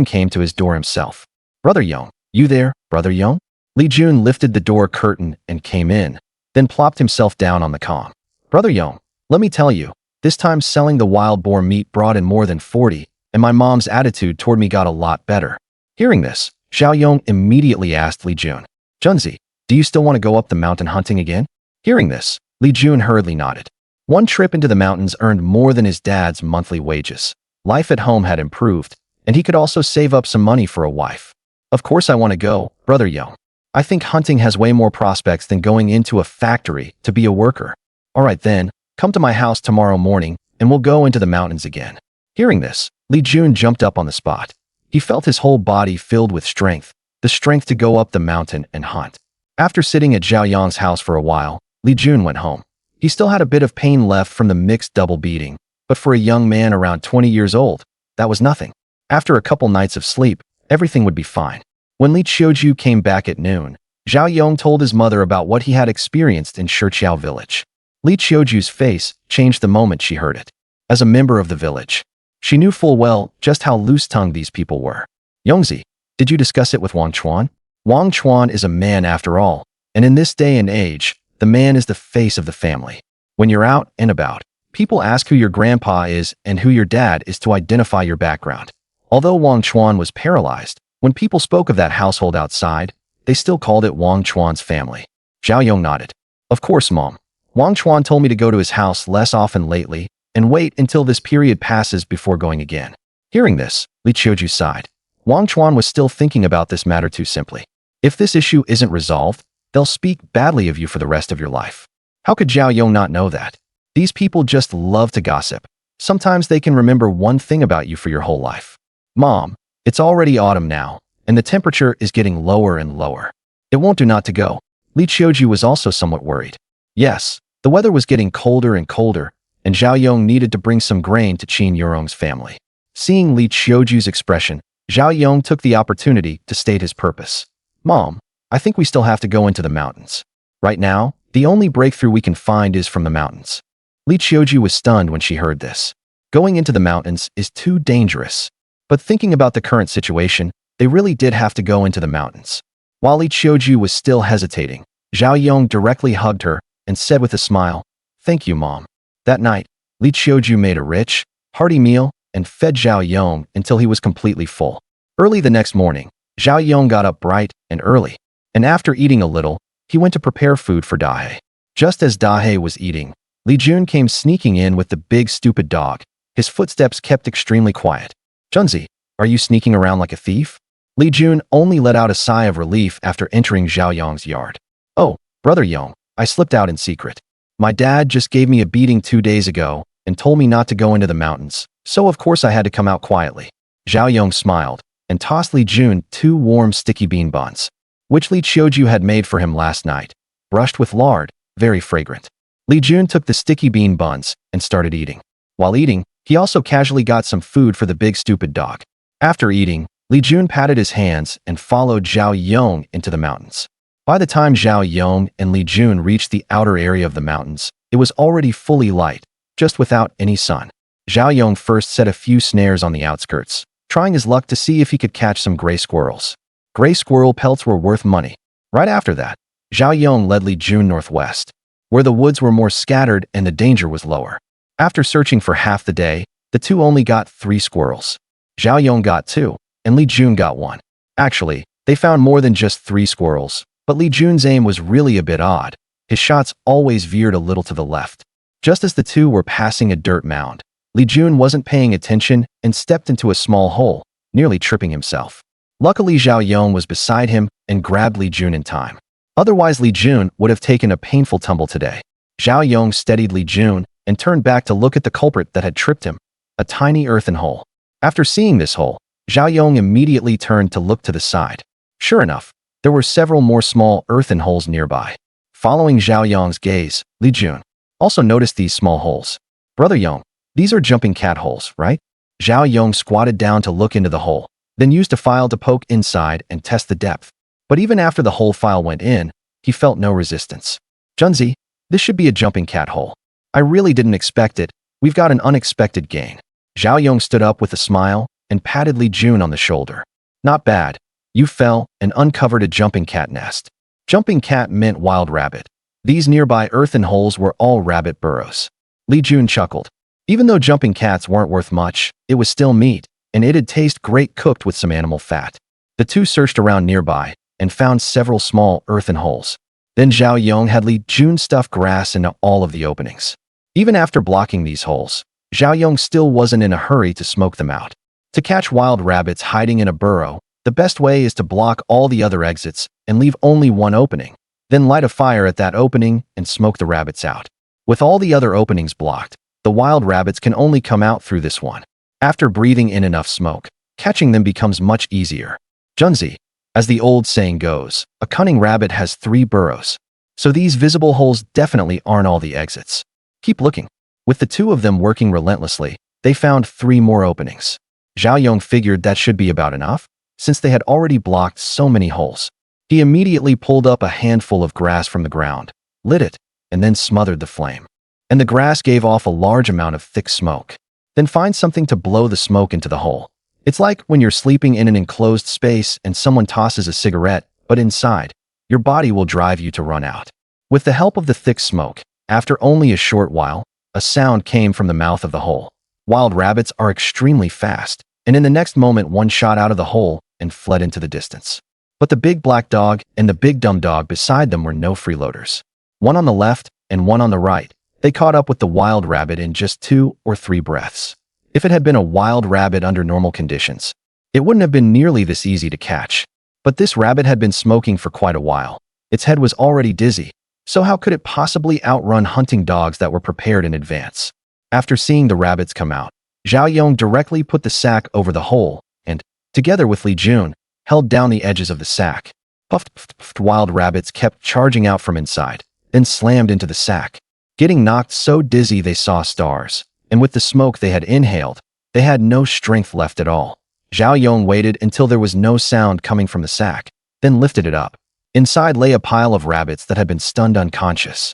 came to his door himself. Brother Yong, you there, Brother Yong? Li Jun lifted the door curtain and came in, then plopped himself down on the calm. Brother Yong, let me tell you, this time selling the wild boar meat brought in more than 40, and my mom's attitude toward me got a lot better. Hearing this, Zhao Yong immediately asked Li Jun, Junzi, do you still want to go up the mountain hunting again? Hearing this, Li Jun hurriedly nodded. One trip into the mountains earned more than his dad's monthly wages. Life at home had improved, and he could also save up some money for a wife. Of course I want to go, Brother Yong. I think hunting has way more prospects than going into a factory to be a worker. All right then, come to my house tomorrow morning, and we'll go into the mountains again. Hearing this, Li Jun jumped up on the spot. He felt his whole body filled with strength, the strength to go up the mountain and hunt. After sitting at Zhao Yong's house for a while, Li Jun went home. He still had a bit of pain left from the mixed double beating, but for a young man around 20 years old, that was nothing. After a couple nights of sleep, everything would be fine. When Li Qiuju came back at noon, Zhao Yong told his mother about what he had experienced in Shiqiao village. Li Qiuju's face changed the moment she heard it. As a member of the village, she knew full well just how loose-tongued these people were. Yongzi, did you discuss it with Wang Chuan? Wang Chuan is a man after all, and in this day and age, the man is the face of the family. When you're out and about, people ask who your grandpa is and who your dad is to identify your background. Although Wang Chuan was paralyzed, when people spoke of that household outside, they still called it Wang Chuan's family. Zhao Yong nodded. Of course, Mom. Wang Chuan told me to go to his house less often lately and wait until this period passes before going again. Hearing this, Li Qiuju sighed. Wang Chuan was still thinking about this matter too simply. If this issue isn't resolved, they'll speak badly of you for the rest of your life. How could Zhao Yong not know that? These people just love to gossip. Sometimes they can remember one thing about you for your whole life. Mom, it's already autumn now, and the temperature is getting lower and lower. It won't do not to go. Li Qiuju was also somewhat worried. Yes, the weather was getting colder and colder, and Zhao Yong needed to bring some grain to Qin Yurong's family. Seeing Li Qiuju's expression, Zhao Yong took the opportunity to state his purpose. Mom, I think we still have to go into the mountains. Right now, the only breakthrough we can find is from the mountains. Li Qiuju was stunned when she heard this. Going into the mountains is too dangerous. But thinking about the current situation, they really did have to go into the mountains. While Li Qiuju was still hesitating, Zhao Yong directly hugged her and said with a smile, Thank you, Mom. That night, Li Qiuju made a rich, hearty meal and fed Zhao Yong until he was completely full. Early the next morning, Zhao Yong got up bright and early, and after eating a little, he went to prepare food for Dahe. Just as Dahe was eating, Li Jun came sneaking in with the big stupid dog. His footsteps kept extremely quiet. Junzi, are you sneaking around like a thief? Li Jun only let out a sigh of relief after entering Zhao Yong's yard. Oh, Brother Yong, I slipped out in secret. My dad just gave me a beating 2 days ago and told me not to go into the mountains, so of course I had to come out quietly. Zhao Yong smiled and tossed Li Jun 2 warm sticky bean buns, which Li Qiuju had made for him last night, brushed with lard, very fragrant. Li Jun took the sticky bean buns and started eating. While eating, he also casually got some food for the big stupid dog. After eating, Li Jun patted his hands and followed Zhao Yong into the mountains. By the time Zhao Yong and Li Jun reached the outer area of the mountains, it was already fully light, just without any sun. Zhao Yong first set a few snares on the outskirts, trying his luck to see if he could catch some gray squirrels. Gray squirrel pelts were worth money. Right after that, Zhao Yong led Li Jun northwest, where the woods were more scattered and the danger was lower. After searching for half the day, the two only got 3 squirrels. Zhao Yong got 2, and Li Jun got 1. Actually, they found more than just 3 squirrels, but Li Jun's aim was really a bit odd. His shots always veered a little to the left. Just as the two were passing a dirt mound, Li Jun wasn't paying attention and stepped into a small hole, nearly tripping himself. Luckily, Zhao Yong was beside him and grabbed Li Jun in time. Otherwise, Li Jun would have taken a painful tumble today. Zhao Yong steadied Li Jun and turned back to look at the culprit that had tripped him, a tiny earthen hole. After seeing this hole, Zhao Yong immediately turned to look to the side. Sure enough, there were several more small earthen holes nearby. Following Zhao Yong's gaze, Li Jun also noticed these small holes. Brother Yong, these are jumping cat holes, right? Zhao Yong squatted down to look into the hole, then used a file to poke inside and test the depth. But even after the whole file went in, he felt no resistance. Junzi, this should be a jumping cat hole. I really didn't expect it. We've got an unexpected gain. Zhao Yong stood up with a smile and patted Li Jun on the shoulder. Not bad. You fell and uncovered a jumping cat nest. Jumping cat meant wild rabbit. These nearby earthen holes were all rabbit burrows. Li Jun chuckled. Even though jumping cats weren't worth much, it was still meat, and it'd taste great cooked with some animal fat. The two searched around nearby and found several small earthen holes. Then Zhao Yong had Li Jun stuff grass into all of the openings. Even after blocking these holes, Zhao Yong still wasn't in a hurry to smoke them out. To catch wild rabbits hiding in a burrow, the best way is to block all the other exits and leave only one opening. Then light a fire at that opening and smoke the rabbits out. With all the other openings blocked, the wild rabbits can only come out through this one. After breathing in enough smoke, catching them becomes much easier. Junzi, as the old saying goes, a cunning rabbit has 3 burrows. So these visible holes definitely aren't all the exits. Keep looking. With the 2 of them working relentlessly, they found 3 more openings. Zhao Yong figured that should be about enough, since they had already blocked so many holes. He immediately pulled up a handful of grass from the ground, lit it, and then smothered the flame. And the grass gave off a large amount of thick smoke. Then find something to blow the smoke into the hole. It's like when you're sleeping in an enclosed space and someone tosses a cigarette, but inside, your body will drive you to run out. With the help of the thick smoke, after only a short while, a sound came from the mouth of the hole. Wild rabbits are extremely fast, and in the next moment one shot out of the hole and fled into the distance. But the big black dog and the big dumb dog beside them were no freeloaders. One on the left and one on the right. They caught up with the wild rabbit in just 2 or 3 breaths. If it had been a wild rabbit under normal conditions, it wouldn't have been nearly this easy to catch. But this rabbit had been smoking for quite a while. Its head was already dizzy, so how could it possibly outrun hunting dogs that were prepared in advance? After seeing the rabbits come out, Zhao Yong directly put the sack over the hole and, together with Li Jun, held down the edges of the sack. Puffed, wild rabbits kept charging out from inside, then slammed into the sack. Getting knocked so dizzy they saw stars, and with the smoke they had inhaled, they had no strength left at all. Zhao Yong waited until there was no sound coming from the sack, then lifted it up. Inside lay a pile of rabbits that had been stunned unconscious.